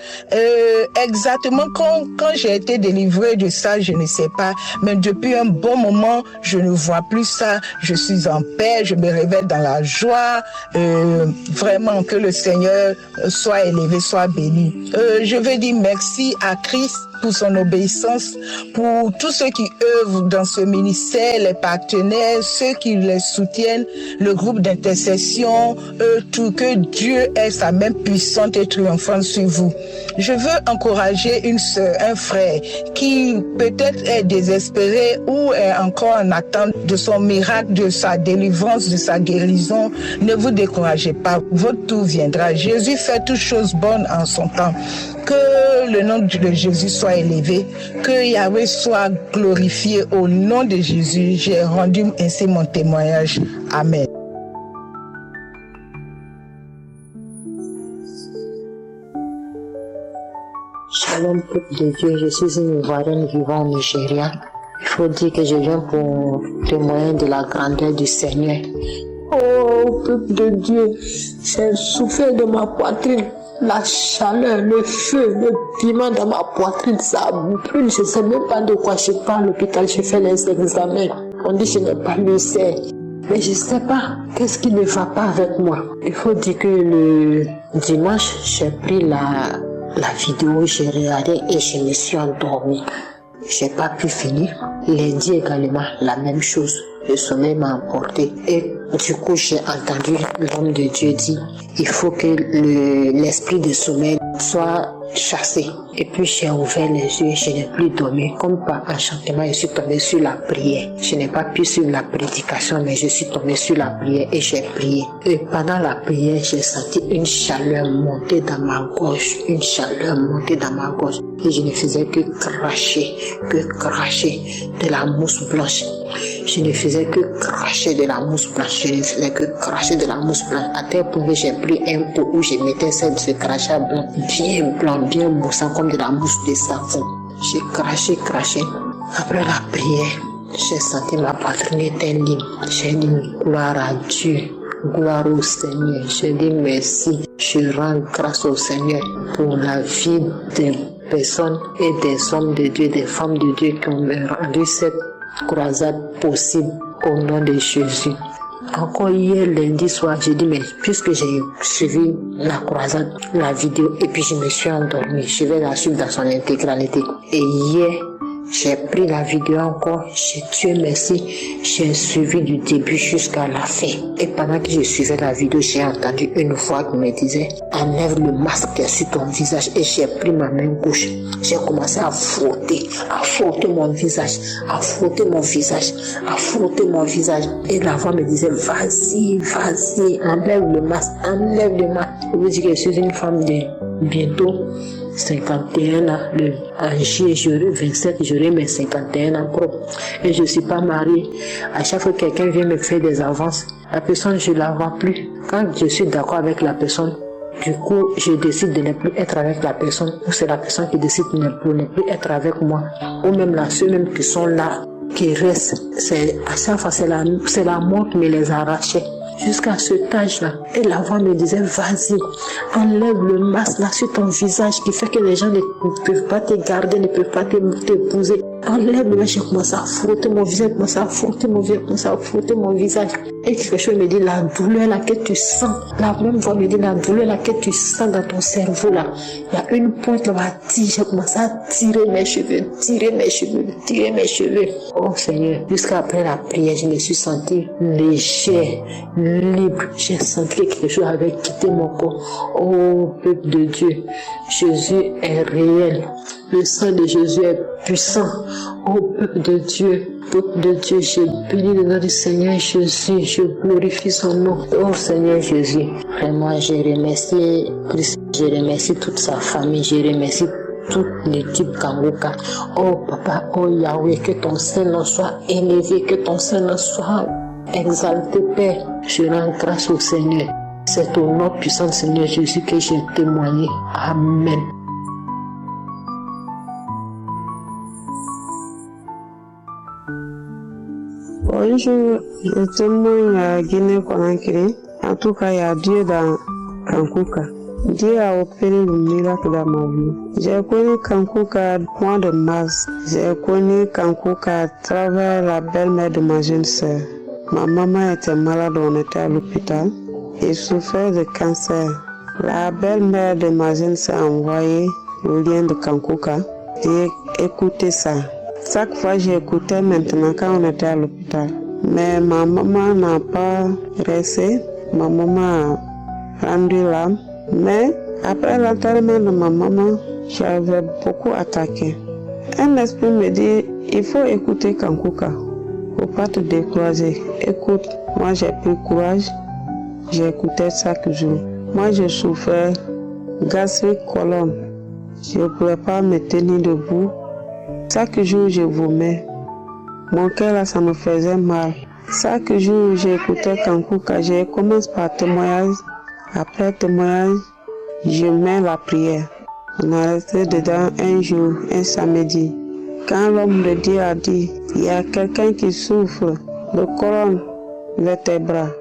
Exactement quand j'ai été délivrée de ça, je ne sais pas. Mais depuis un bon moment, je ne vois plus ça. Je suis en paix, je me réveille dans la joie. Vraiment que le Seigneur soit élevé, soit béni. Je veux dire merci à Christ pour son obéissance, pour tous ceux qui œuvrent dans ce ministère, les partenaires, ceux qui les soutiennent, le groupe d'intercession, tout, que Dieu ait sa main puissante et triomphante sur vous. Je veux encourager une sœur, un frère qui peut-être est désespéré ou est encore en attente de son miracle, de sa délivrance, de sa guérison. Ne vous découragez pas, votre tour viendra. Jésus fait toutes choses bonnes en son temps. Que le nom de Jésus soit élevé, que Yahweh soit glorifié au nom de Jésus. J'ai rendu ainsi mon témoignage. Amen. Shalom, peuple de Dieu, je suis une Ivoirienne vivant au Nigeria. Il faut dire que je viens pour témoigner de la grandeur du Seigneur. Oh, peuple de Dieu, j'ai souffert de ma poitrine. La chaleur, le feu, le piment dans ma poitrine, ça brûle. Je ne sais même pas de quoi je parle à l'hôpital. Je fais les examens. On dit que je n'ai pas l'ulcère. Mais je ne sais pas qu'est-ce qui ne va pas avec moi. Il faut dire que le dimanche, j'ai pris la vidéo, j'ai regardé et je me suis endormie. J'ai pas pu finir. Lundi également, la même chose. Le sommeil m'a emporté. Et du coup, j'ai entendu l'homme de Dieu dire, il faut que l'esprit de sommeil soit chassé. Et puis j'ai ouvert les yeux, je n'ai plus dormi. Comme par enchantement, je suis tombée sur la prière. Je n'ai pas pu suivre la prédication, mais je suis tombée sur la prière et j'ai prié. Et pendant la prière, j'ai senti une chaleur monter dans ma gorge. Une chaleur monter dans ma gorge. Et je ne faisais que cracher de la mousse blanche. Je ne faisais que cracher de la mousse blanche. Je ne faisais que cracher de la mousse blanche. À tel point que j'ai pris un pot où je mettais ce crachat blanc, bien moussant comme de la mousse de savon. J'ai craché. Après la prière, j'ai senti ma poitrine était libre. J'ai dit gloire à Dieu, gloire au Seigneur. J'ai dit merci. Je rends grâce au Seigneur pour la vie des personnes et des hommes de Dieu, des femmes de Dieu qui ont rendu cette croisade possible au nom de Jésus. Encore hier, lundi soir, j'ai dit, mais puisque j'ai suivi la croisade, la vidéo, et puis je me suis endormie, je vais la suivre dans son intégralité. Et hier, j'ai pris la vidéo encore, Dieu merci, j'ai suivi du début jusqu'à la fin. Et pendant que je suivais la vidéo, j'ai entendu une voix qui me disait, enlève le masque qui est sur ton visage. Et j'ai pris ma main gauche, j'ai commencé à frotter mon visage, à frotter mon visage. Et la voix me disait, vas-y, enlève le masque. Je vous dis que je suis une femme de bientôt 51 ans, en juillet 27, j'aurai mes 51 ans propres. Et je ne suis pas mariée. À chaque fois que quelqu'un vient me faire des avances, la personne, je ne la vois plus. Quand je suis d'accord avec la personne, du coup, je décide de ne plus être avec la personne, ou c'est la personne qui décide de ne plus être avec moi, ou même ceux même qui sont là, qui restent. À chaque fois, c'est la mort qui me les arrachait. Jusqu'à cet âge-là. Et la voix me disait, vas-y, enlève le masque là sur ton visage qui fait que les gens ne peuvent pas te garder, ne peuvent pas t'épouser. Enlève le masque, j'ai commencé à frotter mon visage, Et quelque chose me dit, la douleur là que tu sens, la même voix me dit, la douleur là que tu sens dans ton cerveau là, il y a une pointe là, j'ai commencé à tirer mes cheveux. Oh Seigneur, jusqu'à après la prière, je me suis sentie légère, libre. J'ai senti que quelque chose avait quitté mon corps. Oh peuple de Dieu, Jésus est réel. Le sang de Jésus est puissant. Oh peuple de Dieu, je bénis le nom du Seigneur Jésus, je glorifie son nom. Oh Seigneur Jésus, vraiment je remercie Christ, je remercie toute sa famille, je remercie toute l'équipe Kanguka. Oh Papa, oh Yahweh, que ton Saint-Nom soit élevé, que ton Saint-Nom soit exalté, Père. Je rends grâce au Seigneur. C'est au nom puissant du Seigneur Jésus que j'ai témoigné. Amen. Bonjour, je témoigne à Guinée-Conakry. En tout cas, il y a Dieu dans Kankuka. Dieu a opéré le miracle dans ma vie. J'ai connu Kankuka au mois de mars. J'ai connu Kankuka à travers la belle-mère de ma jeune sœur. Ma maman était malade, on était à l'hôpital et souffrait de cancer. La belle-mère de ma jeune sœur a envoyé le lien de Kankuka. J'ai écouté ça. Chaque fois, j'écoutais maintenant quand on était à l'hôpital. Mais ma maman n'a pas resté. Ma maman a rendu l'âme. Mais après l'enterrement de ma maman, j'avais beaucoup attaqué. Un esprit me dit, il faut écouter Kankuka. Il ne faut pas te décourager. Écoute, moi j'ai pris courage. J'écoutais chaque jour. Moi je souffrais gastrique colonne. Je ne pouvais pas me tenir debout. Chaque jour, je vomais. Mon cœur, là, ça me faisait mal. Chaque jour, j'écoutais Kankuka. Je commence par témoignage. Après témoignage, je mets la prière. On a resté dedans un jour, un samedi. Quand l'homme de Dieu a dit, il y a quelqu'un qui souffre de colonne vertébrale.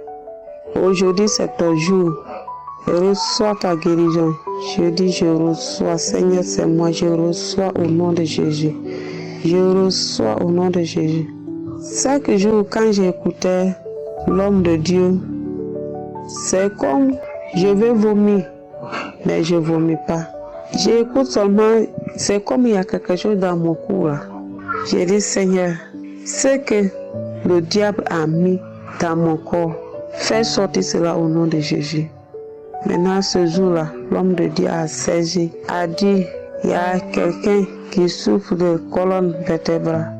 Aujourd'hui, c'est ton jour. Reçois ta guérison. Je dis, je reçois. Seigneur, c'est moi. Je reçois au nom de Jésus. Je reçois au nom de Jésus. Chaque jour, quand j'écoutais l'homme de Dieu, c'est comme je vais vomir, mais je ne vomis pas. J'écoute seulement, c'est comme il y a quelque chose dans mon cou là. J'ai dit, Seigneur, ce que le diable a mis dans mon corps, fais sortir cela au nom de Jésus. Maintenant, ce jour-là, l'homme de Dieu a saisi, a dit, il y a quelqu'un qui souffre de colonne vertébrale.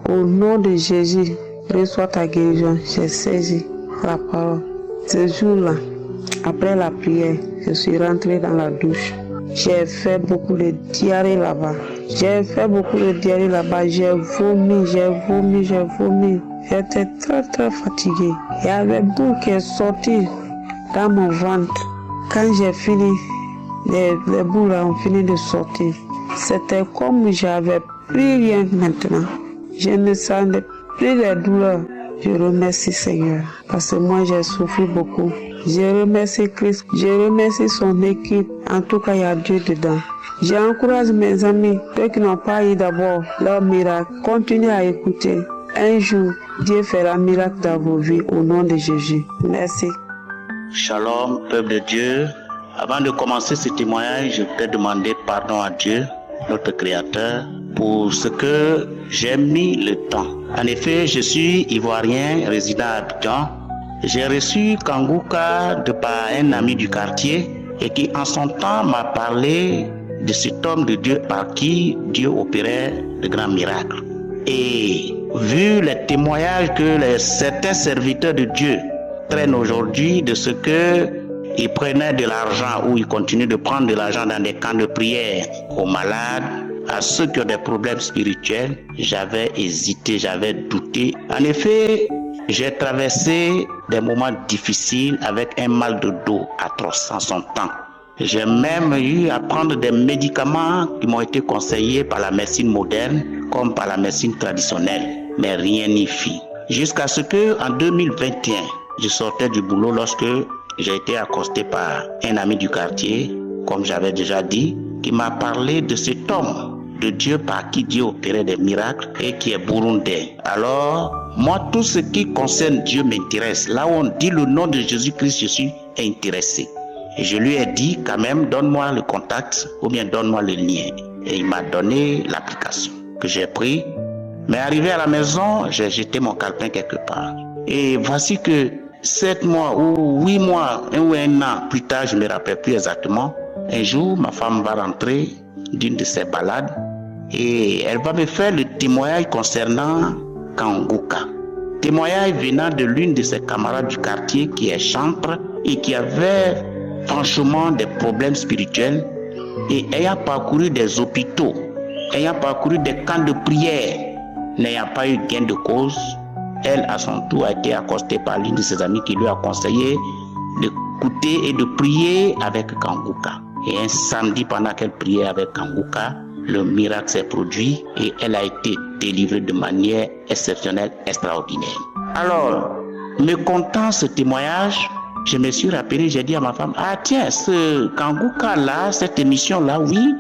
Au nom de Jésus, reçois ta guérison. J'ai saisi la parole. Ce jour-là, après la prière, je suis rentré dans la douche. J'ai fait beaucoup de diarrhée là-bas. J'ai vomi. J'étais très fatigué. Il y avait boule qui est sortie dans mon ventre. Quand j'ai fini, les boules ont fini de sortir. C'était comme j'avais plus rien maintenant. Je ne sentais plus les douleurs. Je remercie Seigneur parce que moi j'ai souffert beaucoup. Je remercie Christ, je remercie son équipe. En tout cas, il y a Dieu dedans. J'encourage mes amis, ceux qui n'ont pas eu d'abord leur miracle, continuez à écouter. Un jour, Dieu fera un miracle dans vos vies au nom de Jésus. Merci. Shalom, peuple de Dieu. Avant de commencer ce témoignage, je peux demander pardon à Dieu, notre Créateur, pour ce que j'ai mis le temps. En effet, je suis ivoirien, résident à Abidjan. J'ai reçu Kangouka de par un ami du quartier et qui en son temps m'a parlé de cet homme de Dieu par qui Dieu opérait de grands miracles. Et vu les témoignages que certains serviteurs de Dieu traînent aujourd'hui de ce que ils prenaient de l'argent ou ils continuent de prendre de l'argent dans des camps de prière aux malades, à ceux qui ont des problèmes spirituels, j'avais hésité, j'avais douté. En effet, j'ai traversé des moments difficiles avec un mal de dos atroce en son temps. J'ai même eu à prendre des médicaments qui m'ont été conseillés par la médecine moderne comme par la médecine traditionnelle, mais rien n'y fit. Jusqu'à ce que, en 2021, je sortais du boulot lorsque j'ai été accosté par un ami du quartier, comme j'avais déjà dit, qui m'a parlé de cet homme de Dieu par qui Dieu opérait des miracles et qui est burundais. Alors, moi, tout ce qui concerne Dieu m'intéresse. Là où on dit le nom de Jésus-Christ, je suis intéressé. Et je lui ai dit quand même, donne-moi le contact ou bien donne-moi le lien. Et il m'a donné l'application que j'ai pris. Mais arrivé à la maison, j'ai jeté mon calepin quelque part. Et voici que 7 mois ou 8 mois, ou un an plus tard, je ne me rappelle plus exactement, un jour, ma femme va rentrer d'une de ses balades et elle va me faire le témoignage concernant Kangouka. Témoignage venant de l'une de ses camarades du quartier qui est chantre et qui avait franchement des problèmes spirituels et ayant parcouru des hôpitaux, ayant parcouru des camps de prière, n'ayant pas eu gain de cause, elle à son tour a été accostée par l'une de ses amies qui lui a conseillé d'écouter et de prier avec Kangouka. Et un samedi, pendant qu'elle priait avec Kangouka, le miracle s'est produit et elle a été délivrée de manière exceptionnelle, extraordinaire. Alors, me contant ce témoignage, je me suis rappelé, j'ai dit à ma femme, ah tiens, ce Kangouka-là, cette émission-là, oui,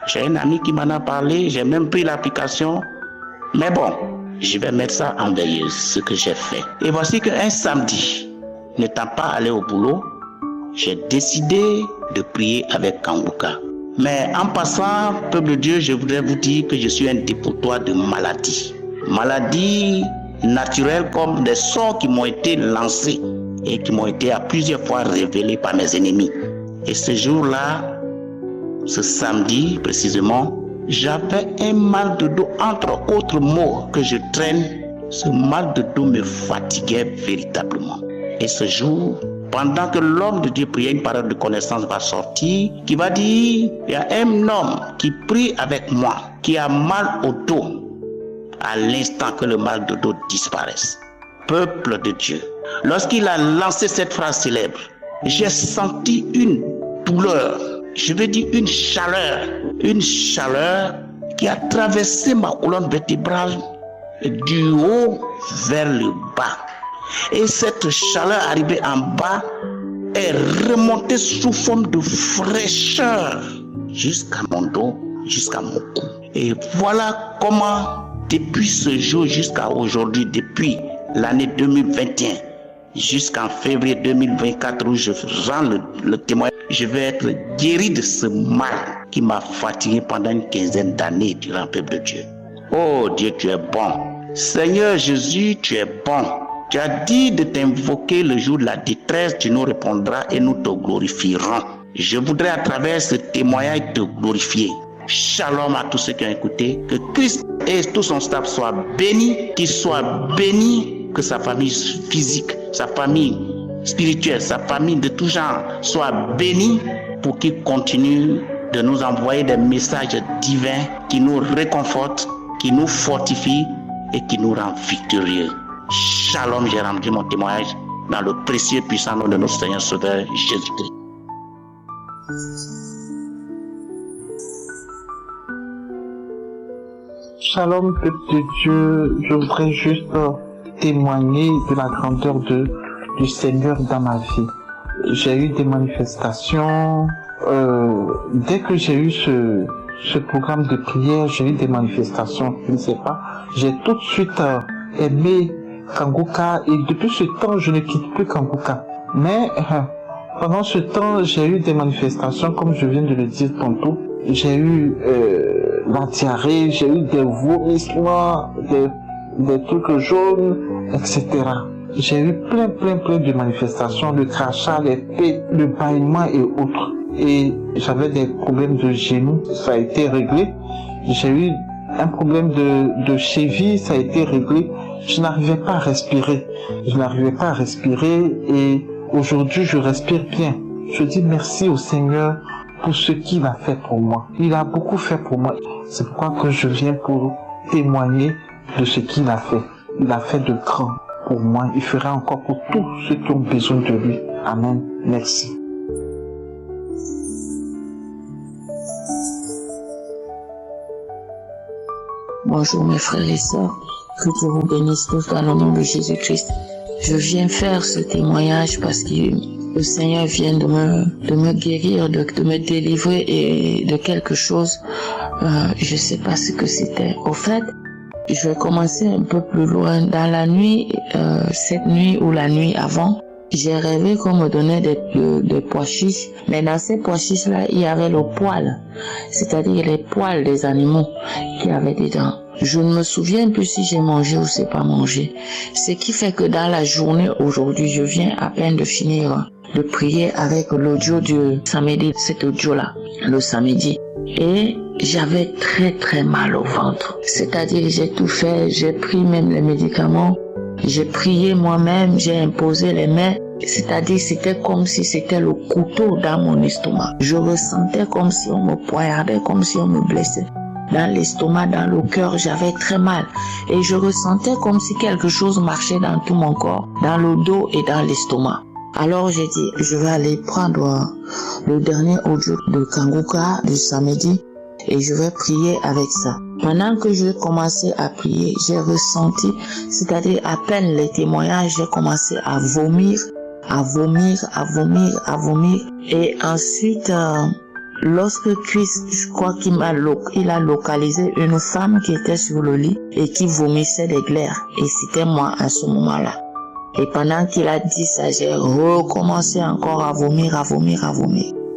j'ai un ami qui m'en a parlé, j'ai même pris l'application, mais bon, je vais mettre ça en veilleuse, ce que j'ai fait. Et voici qu'un samedi, n'étant pas allé au boulot, j'ai décidé de prier avec Kangouka. Mais en passant, peuple de Dieu, je voudrais vous dire que je suis un dépotoir de maladies. Maladies naturelles comme des sorts qui m'ont été lancés et qui m'ont été à plusieurs fois révélés par mes ennemis. Et ce jour-là, ce samedi précisément, j'avais un mal de dos, entre autres mots que je traîne. Ce mal de dos me fatiguait véritablement. Et ce jour, pendant que l'homme de Dieu priait, une parole de connaissance va sortir, qui va dire, il y a un homme qui prie avec moi, qui a mal au dos, à l'instant que le mal de dos disparaisse. Peuple de Dieu, lorsqu'il a lancé cette phrase célèbre, j'ai senti une douleur, je veux dire une chaleur qui a traversé ma colonne vertébrale du haut vers le bas. Et cette chaleur arrivée en bas est remontée sous forme de fraîcheur jusqu'à mon dos, jusqu'à mon cou. Et voilà comment, depuis ce jour jusqu'à aujourd'hui, depuis l'année 2021, jusqu'en février 2024 où je rends le témoignage, je vais être guéri de ce mal qui m'a fatigué pendant une quinzaine d'années durant le peuple de Dieu. Oh Dieu, tu es bon. Seigneur Jésus, tu es bon. Tu as dit de t'invoquer le jour de la détresse, tu nous répondras et nous te glorifierons. Je voudrais à travers ce témoignage te glorifier. Shalom à tous ceux qui ont écouté. Que Christ et tout son staff soient bénis, qu'il soit béni, que sa famille physique, sa famille spirituelle, sa famille de tout genre soit bénie pour qu'il continue de nous envoyer des messages divins qui nous réconfortent, qui nous fortifient et qui nous rend victorieux. Shalom, j'ai rendu mon témoignage dans le précieux puissant nom de notre Seigneur Sauveur Jésus-Christ. Shalom, peuple de Dieu, je voudrais juste témoigner de la grandeur du Seigneur dans ma vie. J'ai eu des manifestations, dès que j'ai eu ce programme de prière, j'ai eu des manifestations, je ne sais pas, j'ai tout de suite aimé Kanguka et depuis ce temps, je ne quitte plus Kanguka. Mais pendant ce temps, j'ai eu des manifestations, comme je viens de le dire tantôt. J'ai eu la diarrhée, j'ai eu des vomissements, des trucs jaunes, etc. J'ai eu plein de manifestations, le crachat, les pets, le bâillement et autres. Et j'avais des problèmes de genoux, ça a été réglé. J'ai eu un problème de cheville, ça a été réglé. Je n'arrivais pas à respirer. Et aujourd'hui, je respire bien. Je dis merci au Seigneur pour ce qu'il a fait pour moi. Il a beaucoup fait pour moi. C'est pourquoi que je viens pour témoigner de ce qu'il a fait. Il a fait de grand pour moi. Il fera encore pour tous ceux qui ont besoin de lui. Amen. Merci. Bonjour mes frères et sœurs, que Dieu vous bénisse tous dans le nom de Jésus-Christ. Je viens faire ce témoignage parce que le Seigneur vient de me guérir, de me délivrer et de quelque chose. Je sais pas ce que c'était. Au fait, je vais commencer un peu plus loin. Dans la nuit, cette nuit ou la nuit avant, j'ai rêvé qu'on me donnait des pois chiches. Mais dans ces pois chiches-là, il y avait le poil. C'est-à-dire les poils des animaux qu'il y avait dedans. Je ne me souviens plus si j'ai mangé ou c'est pas mangé. Ce qui fait que dans la journée aujourd'hui, je viens à peine de finir de prier avec l'audio du samedi, cet audio-là, le samedi. Et j'avais très mal au ventre. C'est-à-dire j'ai tout fait, j'ai pris même les médicaments, j'ai prié moi-même, j'ai imposé les mains. C'est-à-dire c'était comme si c'était le couteau dans mon estomac. Je ressentais comme si on me poignardait, comme si on me blessait. Dans l'estomac, dans le cœur, j'avais très mal. Et je ressentais comme si quelque chose marchait dans tout mon corps, dans le dos et dans l'estomac. Alors j'ai dit, je vais aller prendre le dernier audio de Kanguka du samedi et je vais prier avec ça. Pendant que je commençais à prier, j'ai ressenti, c'est-à-dire à peine les témoignages, j'ai commencé à vomir. Et ensuite, lorsque Christ, je crois qu'il a localisé une femme qui était sur le lit et qui vomissait des glaires. Et c'était moi à ce moment-là. Et pendant qu'il a dit ça, j'ai recommencé encore à vomir.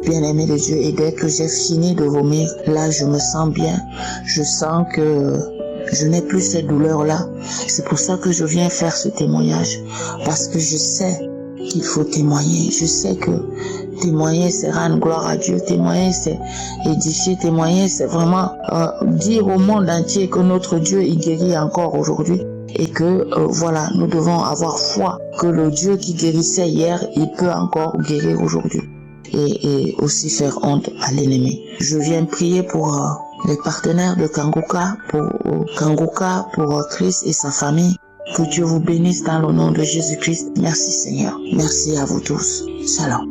Bien-aimé de Dieu, et dès que j'ai fini de vomir, là je me sens bien. Je sens que je n'ai plus ces douleurs-là. C'est pour ça que je viens faire ce témoignage. Parce que je sais qu'il faut témoigner. Je sais que témoigner, c'est rendre gloire à Dieu. Témoigner, c'est édifier. Témoigner, c'est vraiment dire au monde entier que notre Dieu, il guérit encore aujourd'hui. Et que, voilà, nous devons avoir foi que le Dieu qui guérissait hier, il peut encore guérir aujourd'hui. Et aussi faire honte à l'ennemi. Je viens prier pour les partenaires de Kanguka, pour Christ et sa famille. Que Dieu vous bénisse dans le nom de Jésus-Christ. Merci Seigneur. Merci à vous tous. Shalom.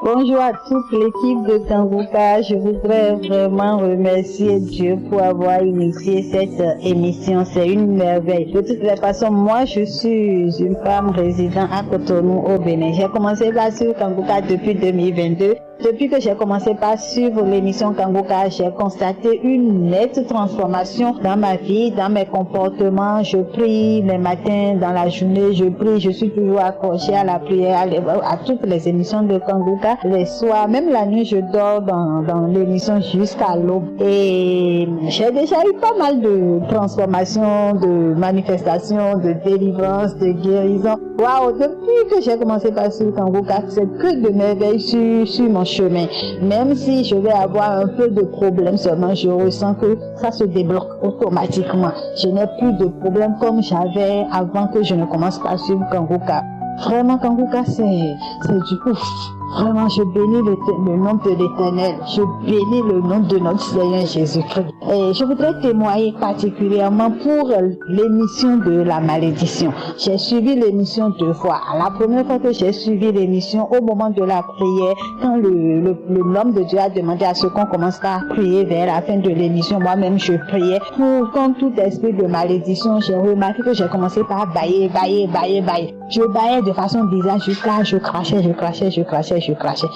Bonjour à toute l'équipe de Kanguka. Je voudrais vraiment remercier Dieu pour avoir initié cette émission. C'est une merveille. De toutes les façons, moi, je suis une femme résidant à Cotonou, au Bénin. J'ai commencé là sur Kanguka depuis 2022. Depuis que j'ai commencé par suivre l'émission Kanguka, j'ai constaté une nette transformation dans ma vie, dans mes comportements. Je prie les matins, dans la journée, je prie, je suis toujours accrochée à la prière, à toutes les émissions de Kanguka. Les soirs, même la nuit, je dors dans l'émission jusqu'à l'aube. Et j'ai déjà eu pas mal de transformations, de manifestations, de délivrance, de guérison. Waouh, depuis que j'ai commencé par suivre Kanguka, c'est que de merveilles sur mon chemin. Même si je vais avoir un peu de problèmes seulement, je ressens que ça se débloque automatiquement. Je n'ai plus de problèmes comme j'avais avant que je ne commence pas à suivre Kanguka. Vraiment, Kanguka, c'est du ouf. Vraiment, je bénis le nom de l'Éternel. Je bénis le nom de notre Seigneur Jésus-Christ. Et je voudrais témoigner particulièrement pour l'émission de la malédiction. J'ai suivi l'émission 2 fois. La première fois que j'ai suivi l'émission, au moment de la prière, quand l'homme de Dieu a demandé à ce qu'on commence par prier vers la fin de l'émission, moi-même je priais pour contre tout esprit de malédiction. J'ai remarqué que j'ai commencé par bailler. Je baillais de façon bizarre jusqu'à je crachais.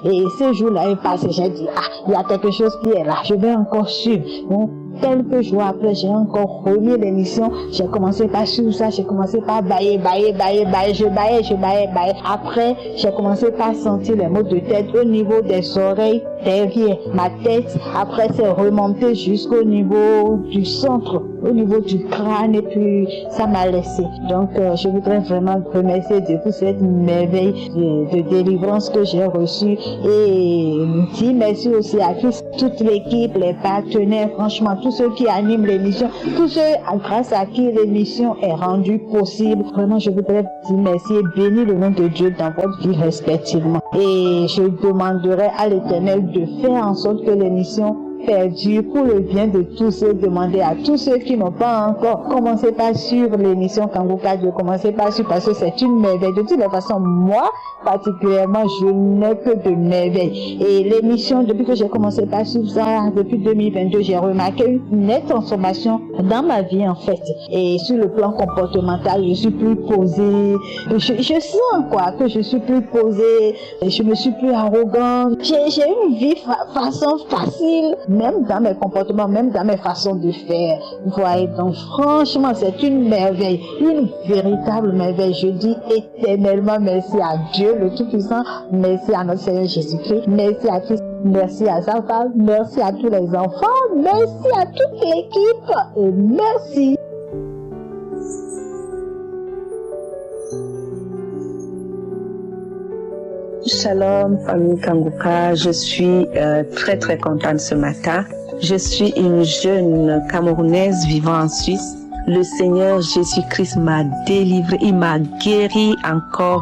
Et ce jour-là est passé, j'ai dit, il y a quelque chose qui est là, je vais encore suivre. Bon, quelques jours après, j'ai encore remis l'émission, j'ai commencé par suivre ça, j'ai commencé par bailler, je baillais. Après, j'ai commencé par sentir les maux de tête au niveau des oreilles, derrière ma tête. Après, c'est remonté jusqu'au niveau du centre, au niveau du crâne, et puis ça m'a laissé. Donc, je voudrais vraiment remercier Dieu pour cette merveille de délivrance que j'ai reçue, et dire merci aussi à toute l'équipe, les partenaires, franchement, tous ceux qui animent l'émission, tous ceux grâce à qui l'émission est rendue possible. Vraiment, je voudrais dire merci et bénir le nom de Dieu dans votre vie respectivement. Et je demanderai à l'Éternel de faire en sorte que l'émission perdure pour le bien de tous ceux, demander à tous ceux qui n'ont pas encore commencé par suivre l'émission Kanguka de commencer par suivre, parce que c'est une merveille. De toutes les façons, moi particulièrement, je n'ai que de merveilles. Et l'émission, depuis que j'ai commencé par suivre ça, depuis 2022, j'ai remarqué une nette transformation dans ma vie en fait. Et sur le plan comportemental, je suis plus posée. Je sens que je suis plus posée. Je me suis plus arrogante. J'ai une vie façon facile, même dans mes comportements, même dans mes façons de faire. Vous voyez, donc franchement, c'est une merveille, une véritable merveille. Je dis éternellement merci à Dieu le Tout-Puissant, merci à notre Seigneur Jésus-Christ, merci à Christ, merci à sa femme, merci à tous les enfants, merci à toute l'équipe, et merci. Shalom, famille Kanguka, je suis très contente ce matin. Je suis une jeune Camerounaise vivant en Suisse. Le Seigneur Jésus-Christ m'a délivré, il m'a guéri encore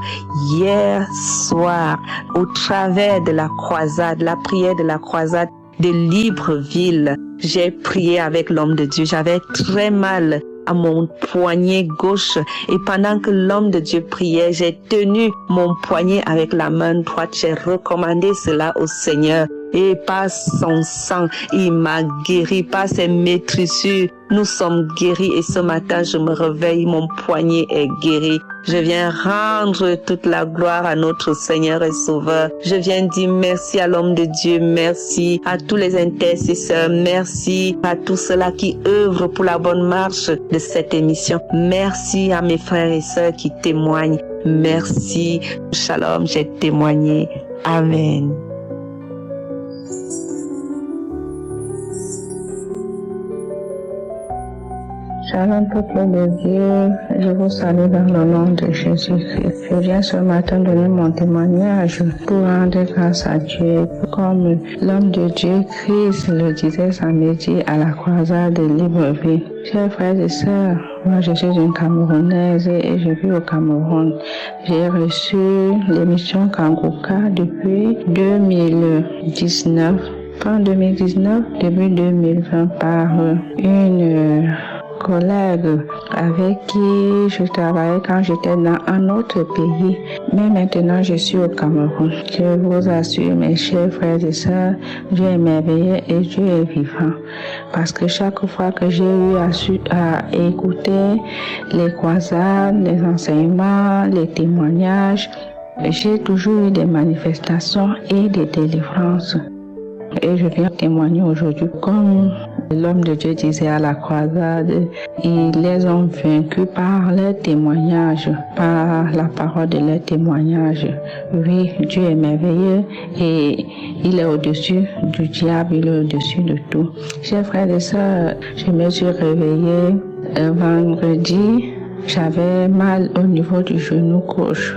hier soir au travers de la croisade, la prière de la croisade de Libreville. J'ai prié avec l'homme de Dieu, j'avais très mal à mon poignet gauche, et pendant que l'homme de Dieu priait, j'ai tenu mon poignet avec la main droite, j'ai recommandé cela au Seigneur, et par son sang, il m'a guéri, par ses maîtrissures, nous sommes guéris, et ce matin, je me réveille, mon poignet est guéri. Je viens rendre toute la gloire à notre Seigneur et Sauveur. Je viens dire merci à l'homme de Dieu, merci à tous les intercesseurs, merci à tous ceux-là qui œuvrent pour la bonne marche de cette émission. Merci à mes frères et sœurs qui témoignent. Merci. Shalom, j'ai témoigné. Amen. Shalom, peuple de Dieu, je vous salue dans le nom de Jésus-Christ. Je viens ce matin donner mon témoignage pour rendre grâce à Dieu. Comme l'homme de Dieu, Christ, le disait samedi à la croisade de Libreville. Chers frères et sœurs, moi je suis une Camerounaise et je vis au Cameroun. J'ai reçu l'émission Kanguka depuis 2019. Fin 2019, début 2020 par une collègue avec qui je travaillais quand j'étais dans un autre pays. Mais maintenant, je suis au Cameroun. Je vous assure, mes chers frères et sœurs, Dieu est merveilleux et Dieu est vivant. Parce que chaque fois que j'ai eu à écouter les croisades, les enseignements, les témoignages, J'ai toujours eu des manifestations et des délivrances. Et je viens témoigner aujourd'hui, comme l'homme de Dieu disait à la croisade, ils les ont vaincus par leur témoignage, par la parole de leur témoignage. Oui, Dieu est merveilleux et il est au-dessus du diable, il est au-dessus de tout. Chers frères et sœurs, je me suis réveillée vendredi, j'avais mal au niveau du genou gauche.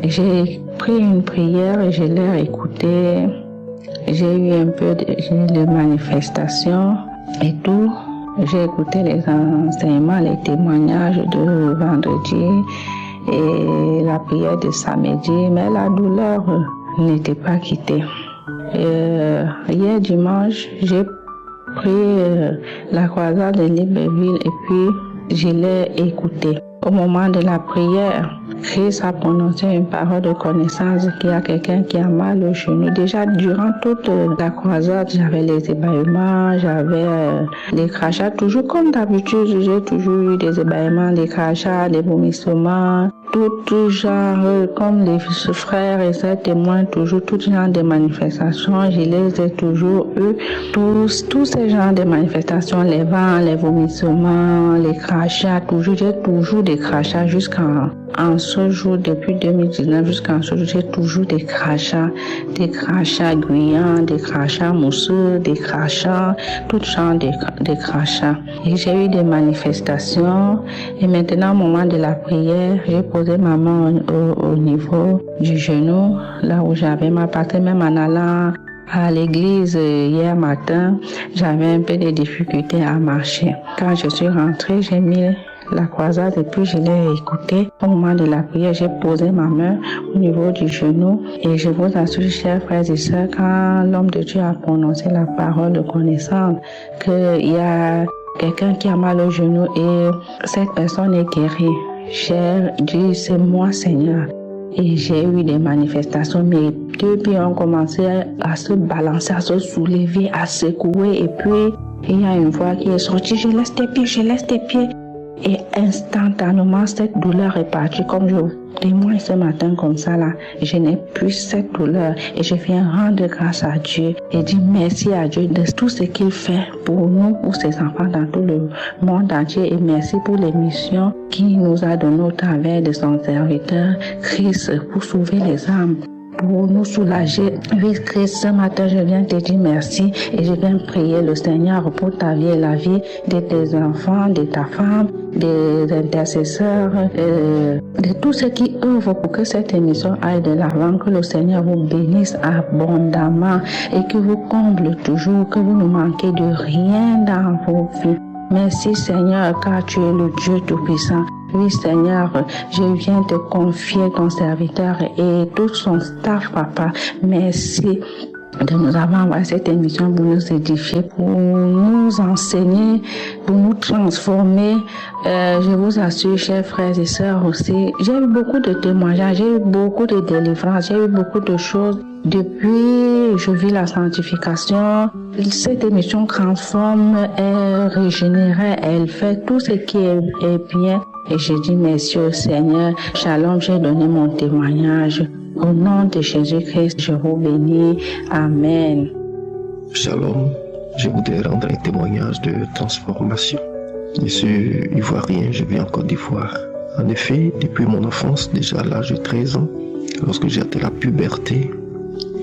J'ai pris une prière et je l'ai écoutée. J'ai eu un peu de manifestations et tout. J'ai écouté les enseignements, les témoignages de vendredi et la prière de samedi, mais la douleur n'était pas quittée. Hier dimanche, j'ai pris la croisade de Libreville et puis je l'ai écouté. Au moment de la prière, Christ a prononcé une parole de connaissance qu'il y a quelqu'un qui a mal au genou. Déjà, durant toute la croisade, j'avais les ébaillements, j'avais les crachats. Toujours comme d'habitude, j'ai toujours eu des ébaillements, des crachats, des vomissements, tout genre, comme les frères et sœurs témoignent toujours, tout genre de manifestations. Je les ai toujours eu, tous ces genres de manifestations, les vents, les vomissements, les crachats, j'ai toujours des crachats jusqu'en ce jour, depuis 2019 jusqu'en ce jour, j'ai toujours des crachats guyants, des crachats mousseux, des crachats, tout genre de crachats. Et j'ai eu des manifestations et maintenant au moment de la prière, j'ai posé ma main au niveau du genou, là où j'avais ma patte, même en allant à l'église hier matin, j'avais un peu de difficultés à marcher. Quand je suis rentrée, j'ai mis la croisade et puis je l'ai écouté. Au moment de la prière, j'ai posé ma main au niveau du genou et je vous assure, chers frères et sœurs, quand l'homme de Dieu a prononcé la parole de connaissance, qu'il y a quelqu'un qui a mal au genou et cette personne est guérie. J'ai dit, c'est moi Seigneur. Et j'ai eu des manifestations, mes deux pieds ont commencé à se balancer, à se soulever, à secouer et puis il y a une voix qui est sortie, je laisse tes pieds. Et instantanément, cette douleur est partie. Comme je témoigne ce matin comme ça là, je n'ai plus cette douleur et je viens rendre grâce à Dieu et dire merci à Dieu de tout ce qu'il fait pour nous, pour ses enfants dans tout le monde entier et merci pour les missions qu'il nous a données au travers de son serviteur Christ pour sauver les âmes, pour nous soulager. Oui, Christ, ce matin, je viens te dire merci et je viens prier le Seigneur pour ta vie et la vie de tes enfants, de ta femme, des intercesseurs, de tous ceux qui œuvrent pour que cette émission aille de l'avant, que le Seigneur vous bénisse abondamment et que vous comble toujours, que vous ne manquez de rien dans vos vies. Merci Seigneur, car tu es le Dieu Tout-Puissant. Oui Seigneur, je viens te confier ton serviteur et tout son staff, Papa. Merci de nous avoir envoyé cette émission pour nous édifier, pour nous enseigner, pour nous transformer. Je vous assure, chers frères et sœurs aussi, j'ai eu beaucoup de témoignages, j'ai eu beaucoup de délivrances, j'ai eu beaucoup de choses. Depuis, je vis la sanctification. Cette émission transforme, elle régénère, elle fait tout ce qui est bien. Et je dis merci au Seigneur. Shalom, j'ai donné mon témoignage. Au nom de Jésus-Christ, je vous bénis. Amen. Shalom, je voudrais rendre un témoignage de transformation. Je suis ivoirien, je vis en Côte d'Ivoire. En effet, depuis mon enfance, déjà à l'âge de 13 ans, lorsque j'ai atteint la puberté,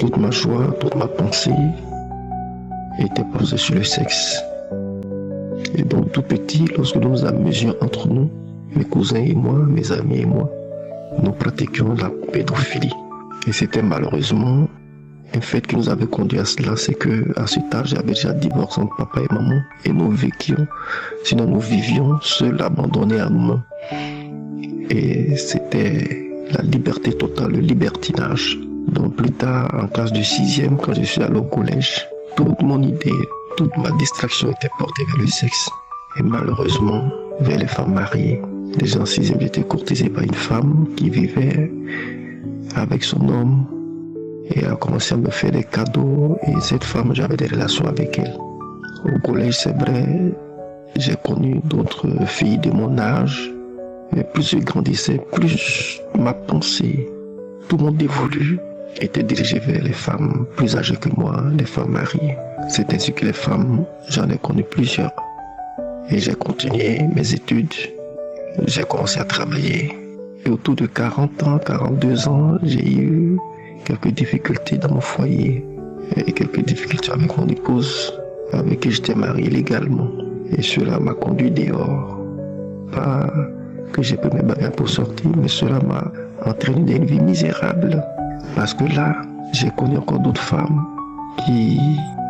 toute ma joie, toute ma pensée était posée sur le sexe. Et donc tout petit, lorsque nous nous amusions entre nous, mes cousins et moi, mes amis et moi, nous pratiquions la pédophilie. Et c'était malheureusement un fait qui nous avait conduit à cela, c'est qu'à cet âge, j'avais déjà divorcé entre papa et maman, et nous vivions seuls, abandonnés à nous-mêmes. Et c'était la liberté totale, le libertinage. Donc plus tard, en classe de 6e, quand je suis allé au collège, toute mon idée, toute ma distraction était portée vers le sexe. Et malheureusement, vers les femmes mariées. Déjà en 6e, j'étais courtisé par une femme qui vivait avec son homme et elle a commencé à me faire des cadeaux et cette femme, j'avais des relations avec elle. Au collège, c'est vrai, j'ai connu d'autres filles de mon âge, mais plus je grandissais, plus ma pensée tout mon dévolu était dirigé vers les femmes plus âgées que moi, les femmes mariées. C'est ainsi que les femmes, j'en ai connu plusieurs. Et j'ai continué mes études, j'ai commencé à travailler. Et autour de 40 ans, 42 ans, j'ai eu quelques difficultés dans mon foyer et quelques difficultés avec mon épouse, avec qui j'étais marié légalement. Et cela m'a conduit dehors. Pas que j'ai pris mes bagages pour sortir, mais cela m'a entraîné dans une vie misérable. Parce que là, j'ai connu encore d'autres femmes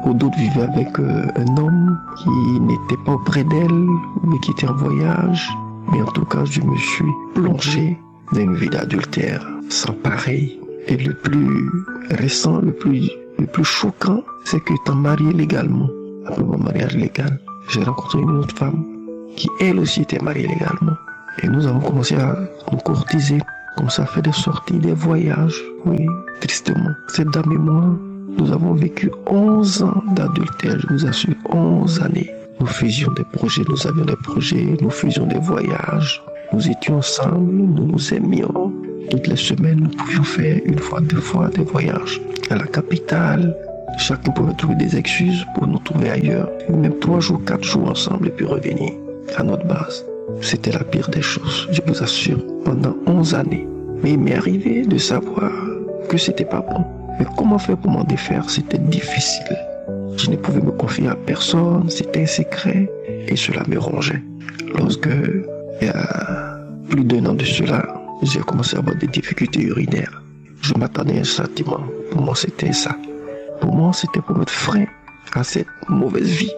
ou d'autres vivaient avec un homme qui n'était pas auprès d'elle, mais qui était en voyage. Mais en tout cas, je me suis plongé dans une vie d'adultère sans pareil. Et le plus récent, le plus choquant, c'est que étant marié légalement, après mon mariage légal, j'ai rencontré une autre femme qui elle aussi était mariée légalement. Et nous avons commencé à nous courtiser, comme ça fait des sorties, des voyages. Oui, tristement. Cette dame et moi, nous avons vécu 11 ans d'adultère, je vous assure, 11 années. Nous faisions des projets, nous avions des projets, nous faisions des voyages. Nous étions ensemble, nous nous aimions. Toutes les semaines, nous pouvions faire 1 fois, 2 fois des voyages à la capitale. Chacun pouvait trouver des excuses pour nous trouver ailleurs. Même 3 jours, 4 jours ensemble et puis revenir à notre base. C'était la pire des choses, je vous assure, pendant 11 années. Mais il m'est arrivé de savoir que c'était pas bon. Mais comment faire pour m'en défaire, c'était difficile. Je ne pouvais me confier à personne, c'était un secret et cela me rongeait. Lorsque, il y a plus d'1 an de cela, j'ai commencé à avoir des difficultés urinaires. Je m'attendais à un châtiment. Pour moi, c'était ça. Pour moi, c'était pour mettre frein à cette mauvaise vie,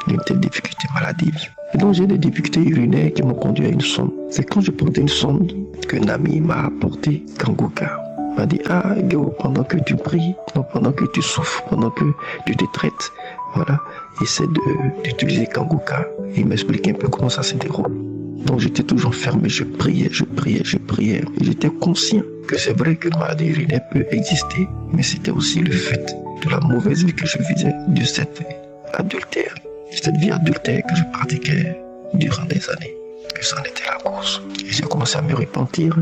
une telle difficulté maladive. Et donc, j'ai des difficultés urinaires qui m'ont conduit à une sonde. C'est quand je portais une sonde qu'un ami m'a apporté Kanguka. Il m'a dit, ah, Guéo, pendant que tu pries, non, pendant que tu souffres, pendant que tu te traites, voilà, essaie d'utiliser Kanguka. Et il m'expliquait un peu comment ça se déroule. Donc j'étais toujours fermé, je priais. Et j'étais conscient que c'est vrai que la maladie urinaire peut exister, mais c'était aussi le fait de la mauvaise vie que je vivais, de cette adultère, cette vie adultère que je pratiquais durant des années, que ça en était la cause. Et j'ai commencé à me repentir,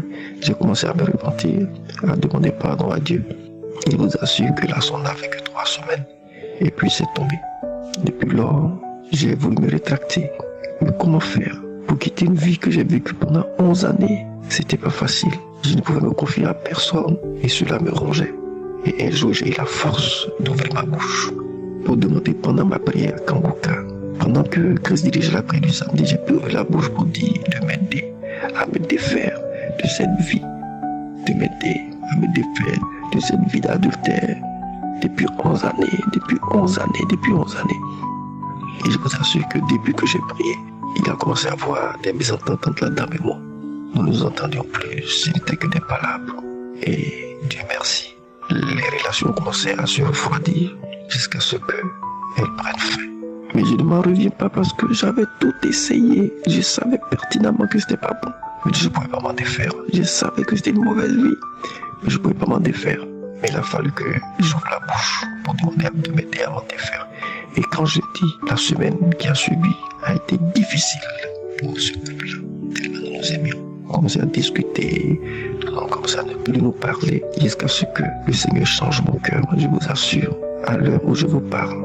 à demander pardon à Dieu. Il vous assure que la sonde n'avait que 3 semaines, et puis c'est tombé. Depuis lors, j'ai voulu me rétracter. Mais comment faire pour quitter une vie que j'ai vécue pendant 11 années? C'était pas facile. Je ne pouvais me confier à personne et cela me rongeait. Et un jour, j'ai eu la force d'ouvrir ma bouche pour demander pendant ma prière à Kanguka. Pendant que Christ dirigeait la prière du samedi, j'ai pu ouvrir la bouche pour dire de m'aider à me défaire de cette vie, de m'aider à me défaire de cette vie d'adultère depuis 11 années. Et je vous assure que depuis que j'ai prié, il a commencé à avoir des mésententes entre la dame et moi. Nous nous entendions plus, ce n'était que des palabres. Et Dieu merci, les relations commençaient à se refroidir jusqu'à ce qu'elles prennent fin. Mais je ne m'en reviens pas parce que j'avais tout essayé. Je savais pertinemment que c'était pas bon. Mais je ne pouvais pas m'en défaire. Je savais que c'était une mauvaise vie. Mais je ne pouvais pas m'en défaire. Mais il a fallu que j'ouvre la bouche pour demander de m'aider à m'en défaire. Et quand je dis, la semaine qui a suivi a été difficile pour ce couple-là. Tellement nous nous aimions. On commençait à discuter, on commençait à ne plus nous parler, jusqu'à ce que le Seigneur change mon cœur. Je vous assure, à l'heure où je vous parle,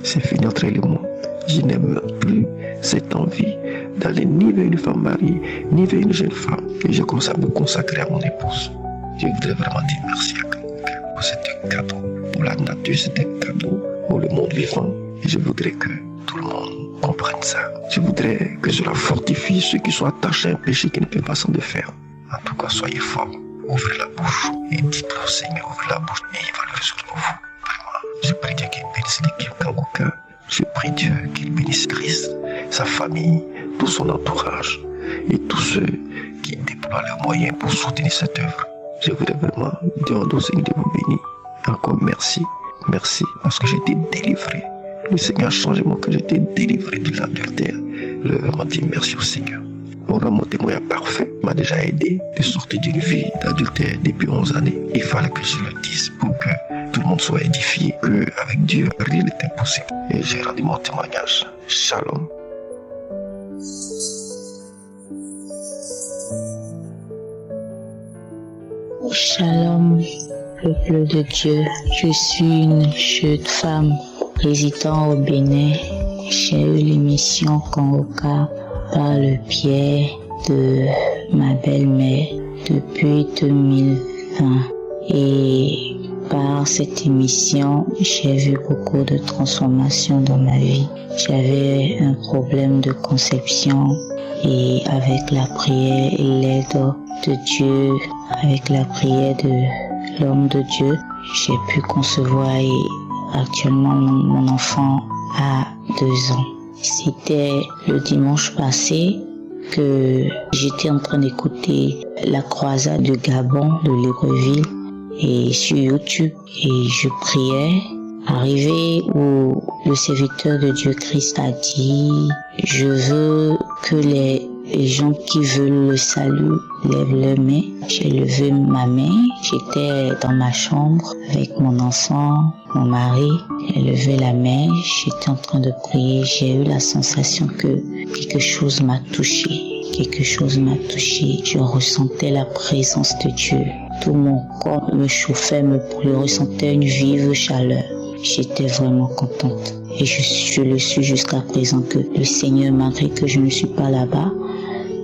c'est fini entre elle et moi. Je n'aime plus cette envie d'aller ni vers une femme mariée, ni vers une jeune femme. Et j'ai commencé à me consacrer à mon épouse. Je voudrais vraiment dire merci à Kanguka pour cet cadeau. Pour la nature, c'est un cadeau pour le monde vivant. Et je voudrais que tout le monde comprenne ça. Je voudrais que cela fortifie ceux qui sont attachés à un péché qui ne peut pas s'en défaire. En tout cas, soyez forts. Ouvrez la bouche et dites-le au Seigneur, ouvrez la bouche et il va le résoudre pour vous. Vraiment, je prie Dieu qu'il bénisse l'équipe Kanguka. Je prie Dieu qu'il bénisse Christ, sa famille, tout son entourage et tous ceux qui déploient leurs moyens pour soutenir cette œuvre. Je voudrais vraiment demander au Seigneur de vous bénir. Encore merci. Merci parce que j'ai été délivré. Le Seigneur a changé mon cœur, j'ai été délivré de l'adultère. Je veux vraiment dire merci au Seigneur. Mon témoignage parfait m'a déjà aidé de sortir d'une vie d'adultère depuis 11 années. Il fallait que je le dise pour que tout le monde soit édifié, qu'avec Dieu, rien n'est impossible. Et j'ai rendu mon témoignage. Shalom. Shalom, peuple de Dieu. Je suis une jeune femme résidant au Bénin. J'ai eu l'émission Kangoka par le biais de ma belle-mère depuis 2020. Et par cette émission, j'ai vu beaucoup de transformations dans ma vie. J'avais un problème de conception et avec la prière et l'aide de Dieu, avec la prière de l'homme de Dieu, j'ai pu concevoir et actuellement mon enfant a 2 ans. C'était le dimanche passé que j'étais en train d'écouter la croisade de Gabon de Libreville et sur YouTube et je priais. Arrivé où le serviteur de Dieu Christ a dit « Je veux que les gens qui veulent le salut lèvent leurs mains ». J'ai levé ma main, j'étais dans ma chambre avec mon enfant, mon mari. J'ai levé la main, j'étais en train de prier. J'ai eu la sensation que quelque chose m'a touché. Quelque chose m'a touché. Je ressentais la présence de Dieu. Tout mon corps me chauffait, je ressentais une vive chaleur. J'étais vraiment contente. Et je le suis jusqu'à présent que le Seigneur, malgré que je ne suis pas là-bas,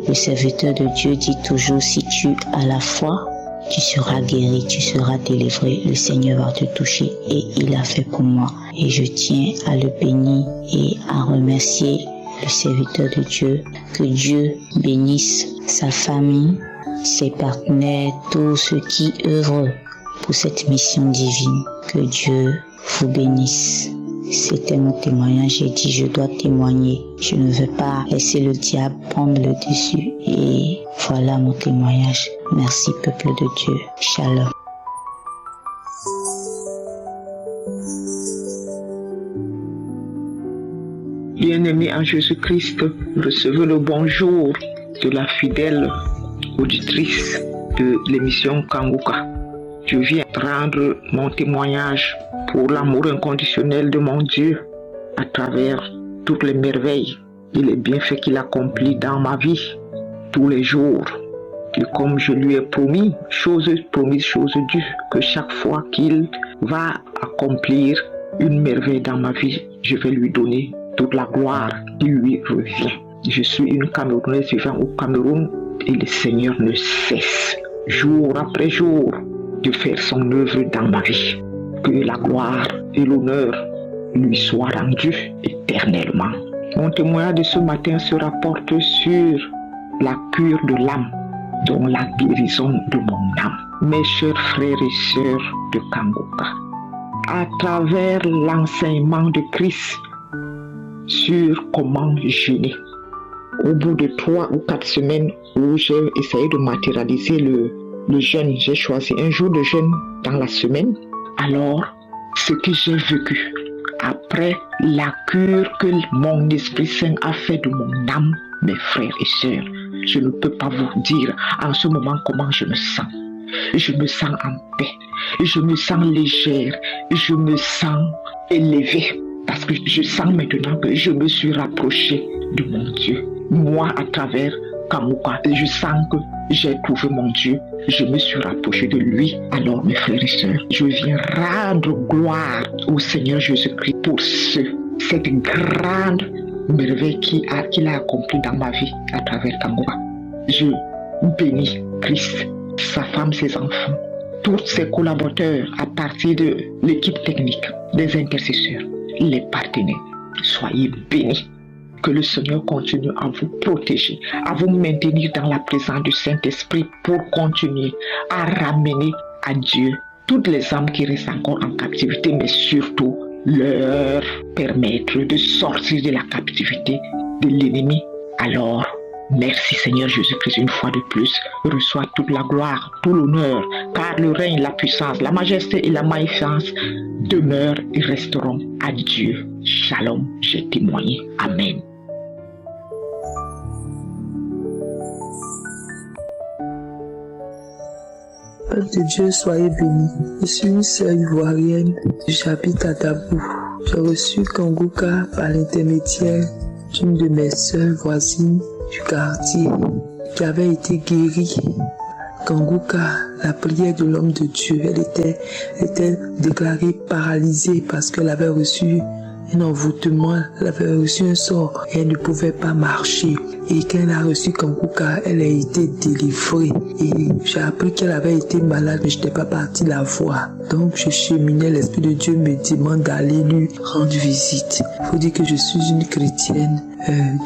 le serviteur de Dieu dit toujours, si tu as la foi, tu seras guéri, tu seras délivré, le Seigneur va te toucher. Et il a fait pour moi. Et je tiens à le bénir et à remercier le serviteur de Dieu. Que Dieu bénisse sa famille, ses partenaires, tous ceux qui œuvrent pour cette mission divine. Que Dieu vous bénisse. C'était mon témoignage. J'ai dit, je dois témoigner. Je ne veux pas laisser le diable prendre le dessus. Et voilà mon témoignage. Merci, peuple de Dieu. Shalom. Bien-aimés en Jésus-Christ, recevez le bonjour de la fidèle auditrice de l'émission Kangoka. Je viens rendre mon témoignage pour l'amour inconditionnel de mon Dieu à travers toutes les merveilles et les bienfaits qu'il accomplit dans ma vie tous les jours. Et comme je lui ai promis, chose promise, chose due, que chaque fois qu'il va accomplir une merveille dans ma vie, je vais lui donner toute la gloire qui lui revient. Je suis une Camerounaise vivant au Cameroun et le Seigneur ne cesse, jour après jour, de faire son œuvre dans ma vie. Que la gloire et l'honneur lui soient rendus éternellement. Mon témoignage de ce matin se rapporte sur la cure de l'âme, dont la guérison de mon âme. Mes chers frères et sœurs de Kangoka, à travers l'enseignement de Christ sur comment jeûner, au bout de 3 ou 4 semaines où j'ai essayé de matérialiser le jeûne, j'ai choisi un jour de jeûne dans la semaine. Alors, ce que j'ai vécu après la cure que mon Esprit Saint a fait de mon âme, mes frères et sœurs, je ne peux pas vous dire en ce moment comment je me sens. Je me sens en paix, je me sens légère, je me sens élevée. Parce que je sens maintenant que je me suis rapprochée de mon Dieu. Moi, à travers Kangoka, je sens que j'ai trouvé mon Dieu. Je me suis rapprochée de lui. Alors, mes frères et sœurs, je viens rendre gloire au Seigneur Jésus-Christ pour cette grande merveille qu'il a accomplie dans ma vie à travers Kangoka. Je bénis Christ, sa femme, ses enfants, tous ses collaborateurs à partir de l'équipe technique, des intercesseurs, les partenaires. Soyez bénis. Que le Seigneur continue à vous protéger, à vous maintenir dans la présence du Saint-Esprit pour continuer à ramener à Dieu toutes les âmes qui restent encore en captivité, mais surtout leur permettre de sortir de la captivité de l'ennemi. Alors, merci Seigneur Jésus-Christ une fois de plus. Reçois toute la gloire, tout l'honneur, car le règne, la puissance, la majesté et la magnificence demeurent et resteront à Dieu. Shalom, j'ai témoigné. Amen. Peuple de Dieu, soyez bénis. Je suis une sœur ivoirienne, j'habite à Dabou. J'ai reçu Kangoka par l'intermédiaire d'une de mes sœurs voisines du quartier qui avait été guérie Kanguka, la prière de l'homme de Dieu, elle était déclarée paralysée parce qu'elle avait reçu un envoûtement, elle avait reçu un sort et elle ne pouvait pas marcher. Et quand elle a reçu Kanguka, elle a été délivrée. Et j'ai appris qu'elle avait été malade, mais je n'étais pas partie la voir. Donc je cheminais, l'Esprit de Dieu me demande d'aller lui rendre visite. Il faut dire que je suis une chrétienne.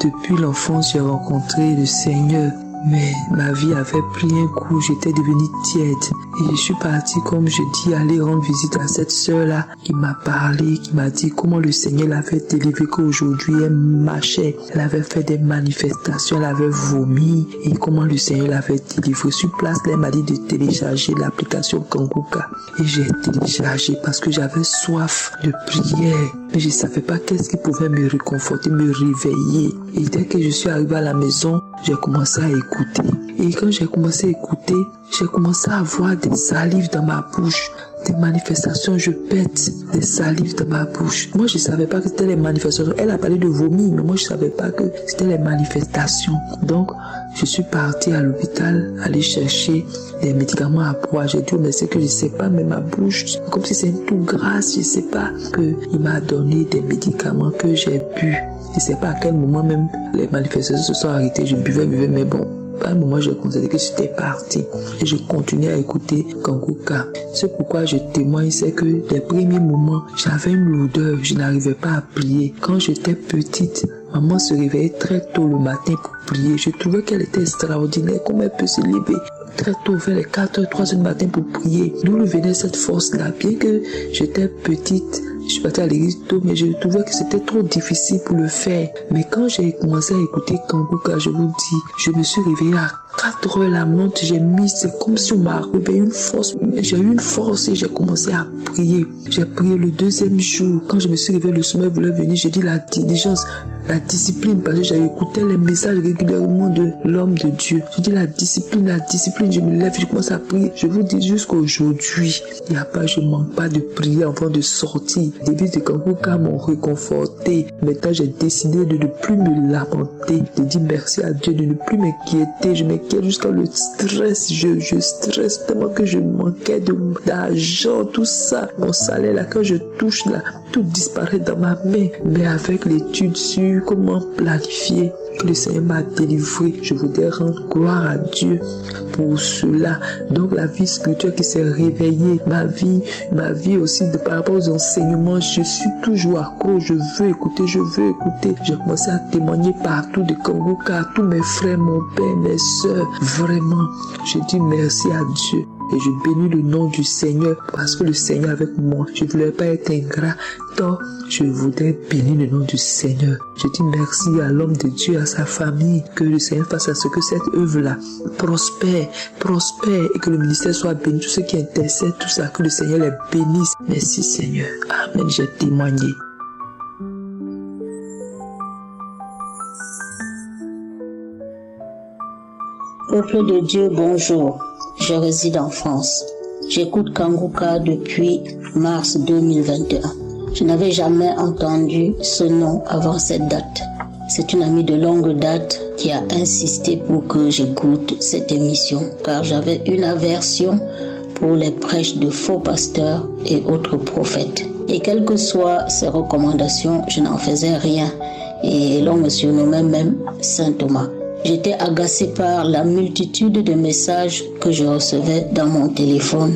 Depuis l'enfance, j'ai rencontré le Seigneur. Mais ma vie avait pris un coup, j'étais devenue tiède. Et je suis partie, comme je dis, aller rendre visite à cette sœur-là qui m'a parlé, qui m'a dit comment le Seigneur l'avait délivrée, qu'aujourd'hui elle marchait. Elle avait fait des manifestations, elle avait vomi et comment le Seigneur l'avait délivrée. Sur place, elle m'a dit de télécharger l'application Kanguka. Et j'ai téléchargé parce que j'avais soif de prière. Mais je ne savais pas qu'est-ce qui pouvait me réconforter, me réveiller. Et dès que je suis arrivée à la maison, j'ai commencé à écouter. Et quand j'ai commencé à écouter, j'ai commencé à avoir des salives dans ma bouche. Des manifestations, je pète des salives dans ma bouche. Moi, je ne savais pas que c'était les manifestations. Elle a parlé de vomi, mais moi, je ne savais pas que c'était les manifestations. Donc, je suis partie à l'hôpital, aller chercher des médicaments à boire. J'ai dit, mais c'est que je ne sais pas, mais ma bouche, comme si c'est tout grasse, je ne sais pas. Il m'a donné des médicaments que j'ai bu. Je ne sais pas à quel moment même les manifestations se sont arrêtées. Je buvais, mais bon. À un moment, j'ai constaté que j'étais partie et je continuais à écouter Kanguka. C'est pourquoi je témoigne, c'est que les premiers moments, j'avais une lourdeur, je n'arrivais pas à prier. Quand j'étais petite, maman se réveillait très tôt le matin pour prier. Je trouvais qu'elle était extraordinaire, comment elle peut se lever très tôt, vers les 4h, 3h du matin pour prier. D'où venait cette force-là? Bien que j'étais petite, je suis partie à l'église tôt, mais je trouvais que c'était trop difficile pour le faire. Mais quand j'ai commencé à écouter Kanguka, je vous dis, je me suis réveillée à 4h la montre, j'ai mis, c'est comme si on m'a réveillé une force. J'ai eu une force et j'ai commencé à prier. J'ai prié le deuxième jour. Quand je me suis réveillée, le sommeil voulait venir, j'ai dit la diligence, la discipline, parce que j'avais écouté les messages régulièrement de l'homme de Dieu. Je dis la discipline, je me lève, je commence à prier. Je vous dis jusqu'à aujourd'hui, je manque pas de prier avant de sortir. Les débuts de Kanguka m'ont réconforté. Maintenant, j'ai décidé de ne plus me lamenter, de dire merci à Dieu, de ne plus m'inquiéter. Je m'inquiète jusqu'à le stress. Je stresse tellement que je manquais d'argent, tout ça. Mon salaire, là, quand je touche, là, tout disparaît dans ma main. Mais avec l'étude sur comment planifier, que le Seigneur m'a délivré, je voudrais rendre gloire à Dieu pour cela. Donc la vie spirituelle qui s'est réveillée, ma vie aussi par rapport aux enseignements, je suis toujours accro, je veux écouter. J'ai commencé à témoigner partout de Kanguka, à tous mes frères, mon père, mes soeurs. Vraiment, je dis merci à Dieu. Et je bénis le nom du Seigneur parce que le Seigneur est avec moi. Je ne voulais pas être ingrat, donc je voudrais bénir le nom du Seigneur. Je dis merci à l'homme de Dieu, à sa famille, que le Seigneur fasse à ce que cette œuvre-là prospère et que le ministère soit béni. Tous ceux qui intercèdent, tout ça, que le Seigneur les bénisse. Merci Seigneur. Amen, j'ai témoigné. Peuple de Dieu, bonjour. Je réside en France. J'écoute Kanguka depuis mars 2021. Je n'avais jamais entendu ce nom avant cette date. C'est une amie de longue date qui a insisté pour que j'écoute cette émission, car j'avais une aversion pour les prêches de faux pasteurs et autres prophètes. Et quelles que soient ces recommandations, je n'en faisais rien. Et l'on me surnommait même Saint Thomas. J'étais agacée par la multitude de messages que je recevais dans mon téléphone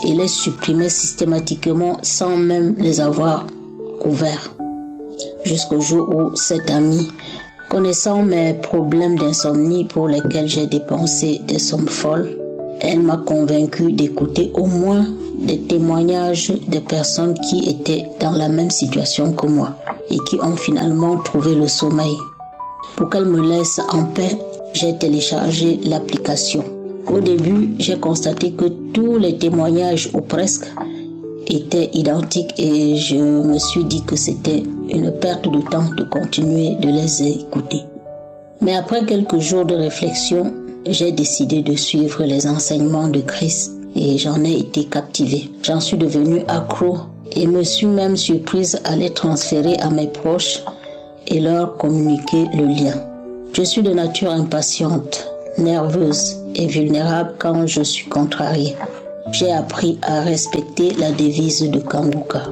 et les supprimais systématiquement sans même les avoir ouverts. Jusqu'au jour où cette amie, connaissant mes problèmes d'insomnie pour lesquels j'ai dépensé des sommes folles, elle m'a convaincue d'écouter au moins des témoignages de personnes qui étaient dans la même situation que moi et qui ont finalement trouvé le sommeil. Pour qu'elle me laisse en paix, j'ai téléchargé l'application. Au début, j'ai constaté que tous les témoignages, ou presque, étaient identiques et je me suis dit que c'était une perte de temps de continuer de les écouter. Mais après quelques jours de réflexion, j'ai décidé de suivre les enseignements de Christ et j'en ai été captivée. J'en suis devenue accro et me suis même surprise à les transférer à mes proches et leur communiquer le lien. Je suis de nature impatiente, nerveuse et vulnérable quand je suis contrariée. J'ai appris à respecter la devise de Kanguka.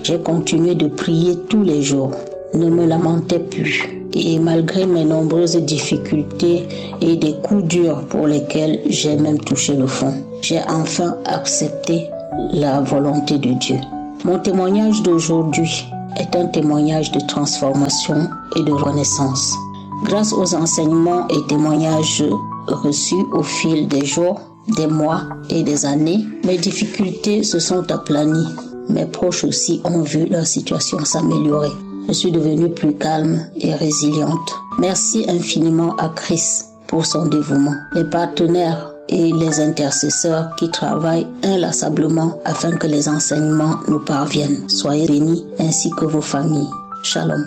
J'ai continué de prier tous les jours, ne me lamentais plus. Et malgré mes nombreuses difficultés et des coups durs pour lesquels j'ai même touché le fond, j'ai enfin accepté la volonté de Dieu. Mon témoignage d'aujourd'hui est un témoignage de transformation et de renaissance. Grâce aux enseignements et témoignages reçus au fil des jours, des mois et des années, mes difficultés se sont aplanies. Mes proches aussi ont vu leur situation s'améliorer. Je suis devenue plus calme et résiliente. Merci infiniment à Christ pour son dévouement, les partenaires et les intercesseurs qui travaillent inlassablement afin que les enseignements nous parviennent. Soyez bénis ainsi que vos familles. Shalom.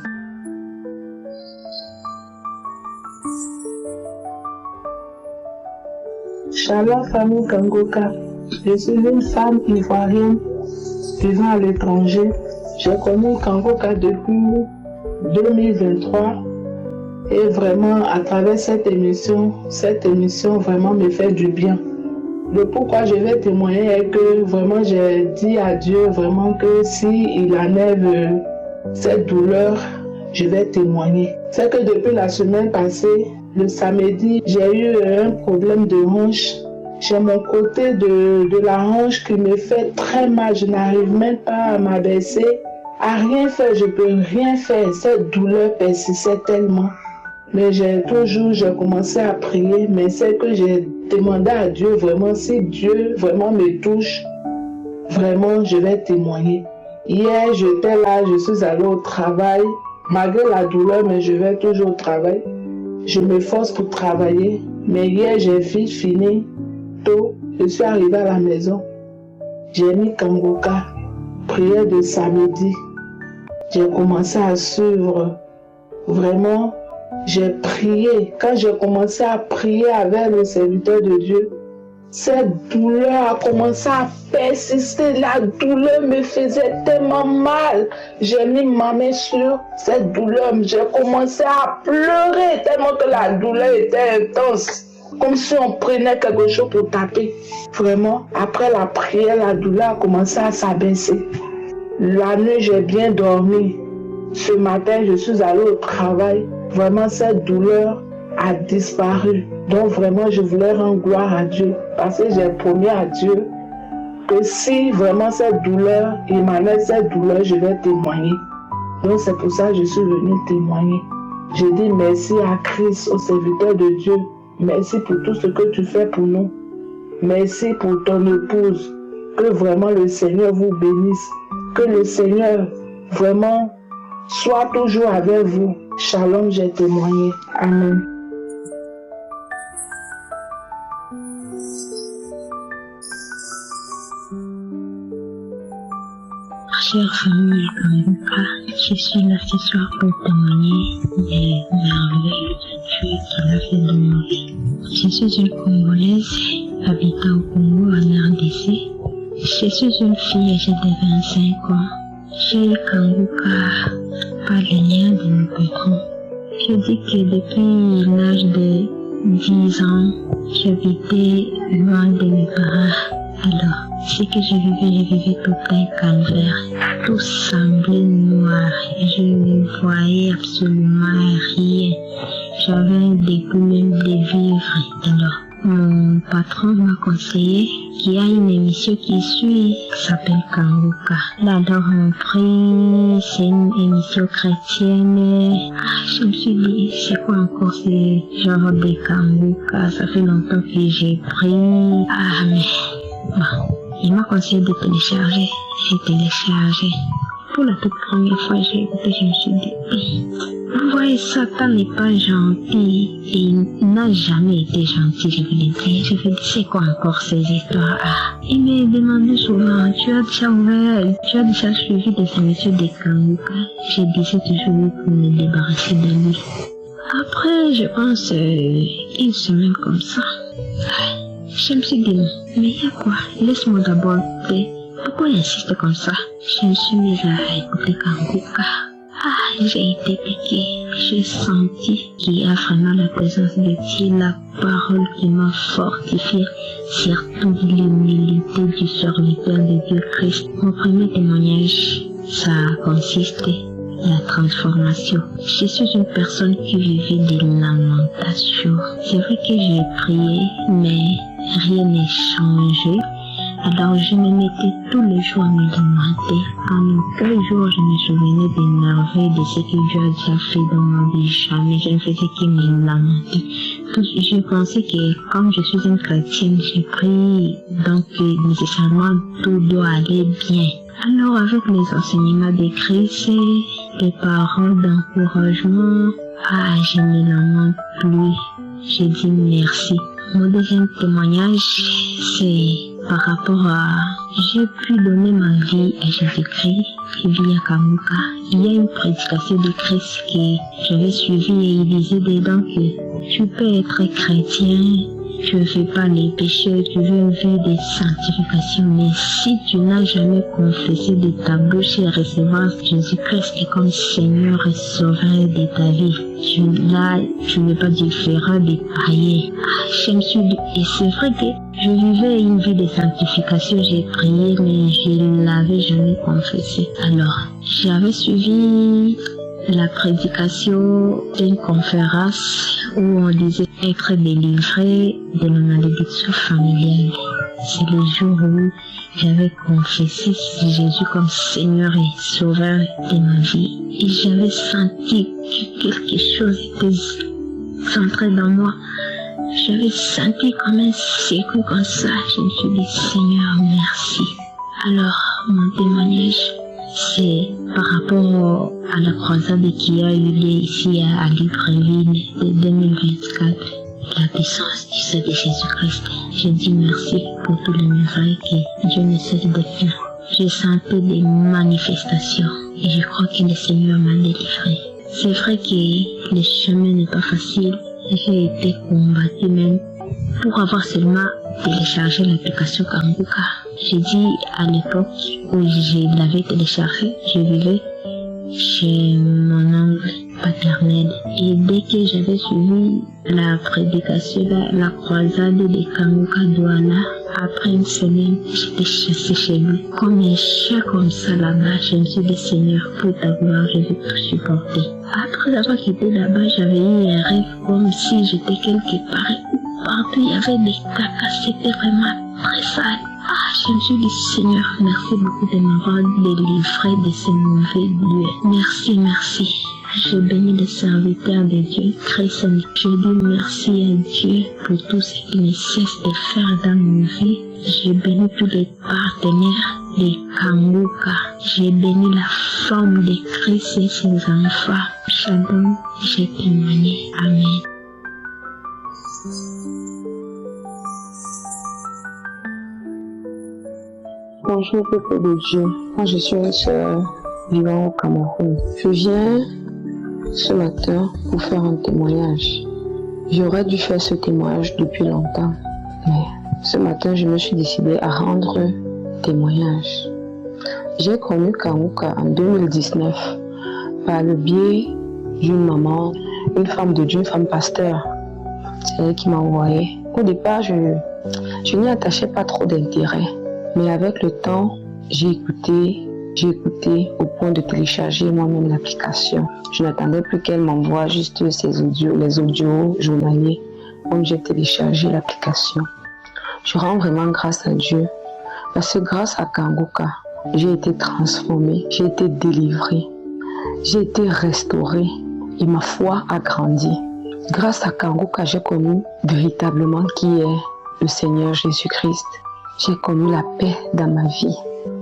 Shalom famille Kanguka. Je suis une femme ivoirienne vivant à l'étranger. J'ai connu Kanguka depuis 2023 et vraiment à travers cette émission vraiment me fait du bien. Le pourquoi je vais témoigner est que vraiment j'ai dit à Dieu vraiment que s'il enlève cette douleur, je vais témoigner. C'est que depuis la semaine passée, le samedi, j'ai eu un problème de hanche. J'ai mon côté de la hanche qui me fait très mal. Je n'arrive même pas à m'abaisser. À rien faire, je peux rien faire. Cette douleur persistait tellement. Mais j'ai commencé à prier. Mais c'est que j'ai demandé à Dieu vraiment, si Dieu vraiment me touche, vraiment je vais témoigner. Hier, j'étais là, je suis allée au travail. Malgré la douleur, mais je vais toujours au travail. Je me force pour travailler. Mais hier, j'ai vite fini. Tôt, je suis arrivée à la maison. J'ai mis Kanguka, prière de samedi. J'ai commencé à suivre. Vraiment, j'ai prié. Quand j'ai commencé à prier avec le serviteur de Dieu, cette douleur a commencé à persister. La douleur me faisait tellement mal. J'ai mis ma main sur cette douleur. J'ai commencé à pleurer tellement que la douleur était intense. Comme si on prenait quelque chose pour taper. Vraiment, après la prière, la douleur a commencé à s'abaisser. La nuit, j'ai bien dormi. Ce matin, je suis allée au travail. Vraiment, cette douleur a disparu. Donc vraiment, je voulais rendre gloire à Dieu. Parce que j'ai promis à Dieu que si vraiment cette douleur, il m'enlève cette douleur, je vais témoigner. Donc c'est pour ça que je suis venue témoigner. Je dis merci à Christ, au serviteur de Dieu. Merci pour tout ce que tu fais pour nous. Merci pour ton épouse. Que vraiment le Seigneur vous bénisse. Que le Seigneur vraiment soit toujours avec vous. Shalom, j'ai témoigné. Amen. Chère famille Kanguka, je suis là ce soir pour témoigner des merveilles de Dieu qu'il a fait dans ma vie. Je suis une Congolaise habitant au Congo en RDC. Je suis une fille âgée de 25 ans. J'ai eu Kanguka par le lien de mes parents. Je dis que depuis l'âge de 10 ans, j'habitais loin de mes parents. Alors, ce que je vivais tout un calvaire. Tout semblait noir. Je ne voyais absolument rien. J'avais un dégoût même de vivre. Alors, mon patron m'a conseillé qu'il y a une émission qui suit, qui s'appelle Kanguka. Là, dans mon prix, c'est une émission chrétienne. Je me suis dit, c'est quoi encore ce genre de Kanguka? Ça fait longtemps que j'ai pris. Mais bon, il m'a conseillé de télécharger. J'ai téléchargé. Pour la toute première fois, j'ai écouté, je me suis dit, vous voyez, Satan n'est pas gentil. Et il n'a jamais été gentil, je voulais dire. Je me dis, c'est quoi encore ces histoires? Il me demandait souvent, tu as déjà suivi des émissions de Kanguka? Je disais toujours pour me débarrasser de lui. Après, je pense, une semaine comme ça, je me suis dit, mais il y a quoi? Laisse-moi d'abord écouter. Pourquoi il insiste comme ça? Je me suis mise à écouter Kanguka. J'ai été piquée. j'ai senti qu'il y a vraiment la présence de Dieu, la parole qui m'a fortifiée, surtout l'humilité du serviteur de Dieu Christ. Mon premier témoignage, ça a consisté la transformation. Je suis une personne qui vivait des lamentations. C'est vrai que j'ai prié, mais rien n'est changé. Alors je me mettais tous les jours à me lamenter. En aucun jour je me souvenais d'énerver de ce que Dieu a déjà fait dans ma vie. Jamais je ne faisais que me lamenter. Je pensais que comme je suis une chrétienne, j'ai prié, donc nécessairement tout doit aller bien. Alors avec les enseignements de Christ, les paroles d'encouragement, je me lamente plus. J'ai dit merci. Mon deuxième témoignage, c'est par rapport à... J'ai pu donner ma vie à Jésus-Christ qui vit à Kanguka. Il y a une prédication de Christ que j'avais suivie et il disait dedans que tu peux être chrétien, tu ne fais pas les péchés, tu veux une vie de sanctification, mais si tu n'as jamais confessé de ta bouche et recevoir Jésus-Christ comme Seigneur et Sauveur de ta vie, tu n'es pas différent des païens. Je me suis dit, et c'est vrai que je vivais une vie de sanctification, j'ai prié, mais je ne l'avais jamais confessé. Alors, j'avais suivi la prédication d'une conférence où on disait être délivré de la malédiction familiale. C'est le jour où j'avais confessé Jésus comme Seigneur et Sauveur de ma vie. Et j'avais senti que quelque chose était centré dans moi. J'avais senti comme un secoué comme ça. Je me suis dit, Seigneur, merci. Alors, mon témoignage, c'est par rapport à la croisade qui a eu lieu ici à Libreville de 2024. La puissance du sang de Jésus-Christ. Je dis merci pour tous les miracles que Dieu ne cesse de faire. J'ai senti des manifestations et je crois que le Seigneur m'a délivré. C'est vrai que le chemin n'est pas facile. J'ai été combattu même pour avoir seulement téléchargé l'application Kanguka. J'ai dit à l'époque où je l'avais téléchargé, je vivais chez mon oncle paternel. Et dès que j'avais suivi la prédication, la croisade de Kanguka Douala, après une semaine, j'étais chassée chez lui. Comme un chat comme ça là-bas, je me suis dit, Seigneur, pour ta gloire, je vais tout supporter. Après avoir quitté là-bas, j'avais eu un rêve comme si j'étais quelque part. Partout, il y avait des cacas, c'était vraiment très sale. Je me suis dit, Seigneur, merci beaucoup de m'avoir délivré de ces mauvais lieux. Merci. Je bénis les serviteurs de Dieu, Christ. Je dis merci à Dieu pour tout ce qu'il ne cesse de faire dans nos vies. Je bénis tous les partenaires de Kanguka. Je bénis la femme de Christ et ses enfants. Shalom, j'ai témoigné. Amen. Bonjour peuple de Dieu, moi je suis une sœur vivant au Cameroun. Je viens ce matin pour faire un témoignage. J'aurais dû faire ce témoignage depuis longtemps, mais ce matin je me suis décidée à rendre témoignage. J'ai connu Kanguka en 2019 par le biais d'une maman, une femme de Dieu, une femme pasteur. C'est elle qui m'a envoyé. Au départ, je n'y attachais pas trop d'intérêt. Mais avec le temps, j'ai écouté au point de télécharger moi-même l'application. Je n'attendais plus qu'elle m'envoie juste les audios journaliers. Donc j'ai téléchargé l'application. Je rends vraiment grâce à Dieu. Parce que grâce à Kanguka, j'ai été transformée, j'ai été délivrée, j'ai été restaurée et ma foi a grandi. Grâce à Kanguka, j'ai connu véritablement qui est le Seigneur Jésus-Christ. J'ai connu la paix dans ma vie.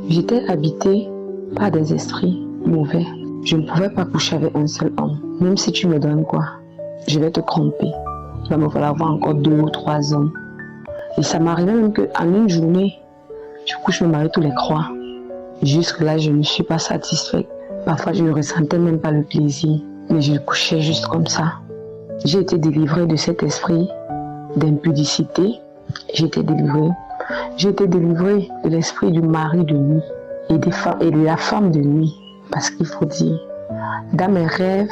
J'étais habitée par des esprits mauvais. Je ne pouvais pas coucher avec un seul homme. Même si tu me donnes quoi, je vais te tromper. Il va me falloir avoir encore 2 ou 3 hommes. Et ça m'arrivait même qu'en une journée, du coup, je me mariais tous les 3. Jusque-là, je ne suis pas satisfaite. Parfois, je ne ressentais même pas le plaisir. Mais je couchais juste comme ça. J'ai été délivrée de cet esprit d'impudicité. J'ai été délivrée de l'esprit du mari de nuit et de la femme de nuit. Parce qu'il faut dire, dans mes rêves,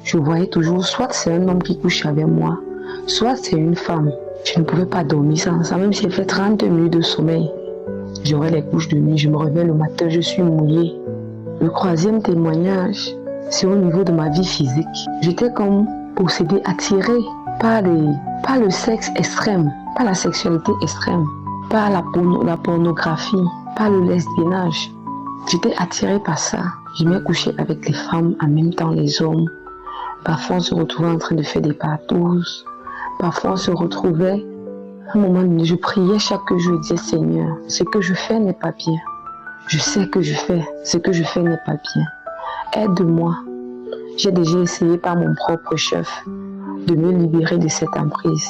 je voyais toujours, soit c'est un homme qui couche avec moi, soit c'est une femme. Je ne pouvais pas dormir sans ça, même si j'ai fait 30 minutes de sommeil. J'aurais les couches de nuit, je me réveille le matin, je suis mouillée. Le troisième témoignage, c'est au niveau de ma vie physique. J'étais comme possédée, attirée par le sexe extrême, par la sexualité extrême, par la pornographie, par le lesbiennage. J'étais attirée par ça. Je me couchais avec les femmes, en même temps les hommes. Parfois on se retrouvait en train de faire des partous. Parfois on se retrouvait, à un moment donné, je priais chaque jour et disais, Seigneur, ce que je fais n'est pas bien. Je sais que ce que je fais n'est pas bien. Aide-moi. J'ai déjà essayé par mon propre chef de me libérer de cette emprise,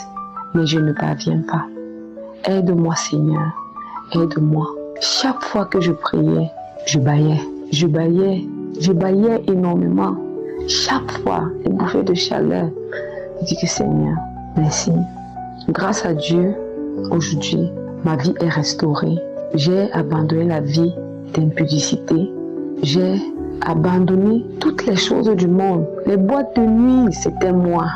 mais je ne parviens pas. Aide-moi, Seigneur. Aide-moi. Chaque fois que je priais, je bâillais. Je bâillais énormément. Chaque fois, une bouffée de chaleur. Je dis que Seigneur, merci. Grâce à Dieu, aujourd'hui, ma vie est restaurée. J'ai abandonné la vie d'impudicité. J'ai abandonné toutes les choses du monde. Les boîtes de nuit, c'était moi.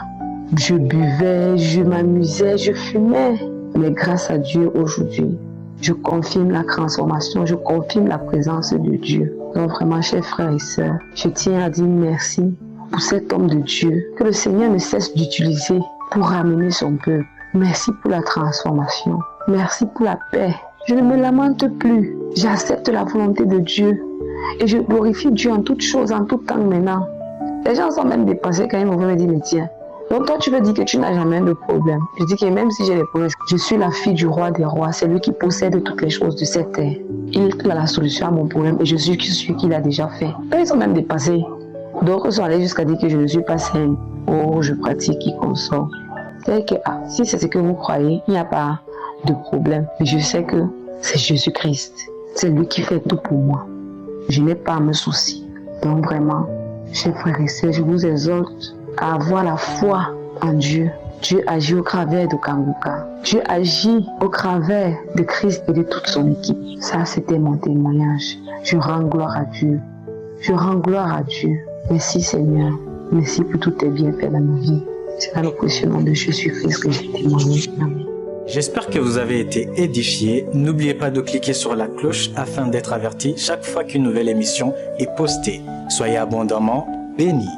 Je buvais, je m'amusais, je fumais. Mais grâce à Dieu, aujourd'hui, je confirme la transformation, je confirme la présence de Dieu. Donc vraiment, chers frères et sœurs, je tiens à dire merci pour cet homme de Dieu que le Seigneur ne cesse d'utiliser pour ramener son peuple. Merci pour la transformation. Merci pour la paix. Je ne me lamente plus. J'accepte la volonté de Dieu. Et je glorifie Dieu en toutes choses, en tout temps maintenant. Les gens sont même dépassés quand ils me voient me dire, mais tiens, donc toi tu veux dire que tu n'as jamais de problème. Je dis que même si j'ai des problèmes, je suis la fille du roi des rois. C'est lui qui possède toutes les choses de cette terre. Il a la solution à mon problème et je suis celui qui l'a déjà fait. Eux, ils sont même dépassés. D'autres sont allés jusqu'à dire que je ne suis pas saine. Oh, je pratique, qui consort. C'est que si c'est ce que vous croyez, il n'y a pas de problème. Mais je sais que c'est Jésus-Christ. C'est lui qui fait tout pour moi. Je n'ai pas à me soucier. Donc vraiment, chers frères et sœurs, je vous exhorte à avoir la foi en Dieu. Dieu agit au travers de Kanguka. Dieu agit au travers de Christ et de toute son équipe. Ça, c'était mon témoignage. Je rends gloire à Dieu. Je rends gloire à Dieu. Merci Seigneur. Merci pour tous tes bienfaits dans ma vie. C'est dans le précieux nom de Jésus-Christ que j'ai témoigné. Amen. J'espère que vous avez été édifiés. N'oubliez pas de cliquer sur la cloche afin d'être averti chaque fois qu'une nouvelle émission est postée. Soyez abondamment bénis.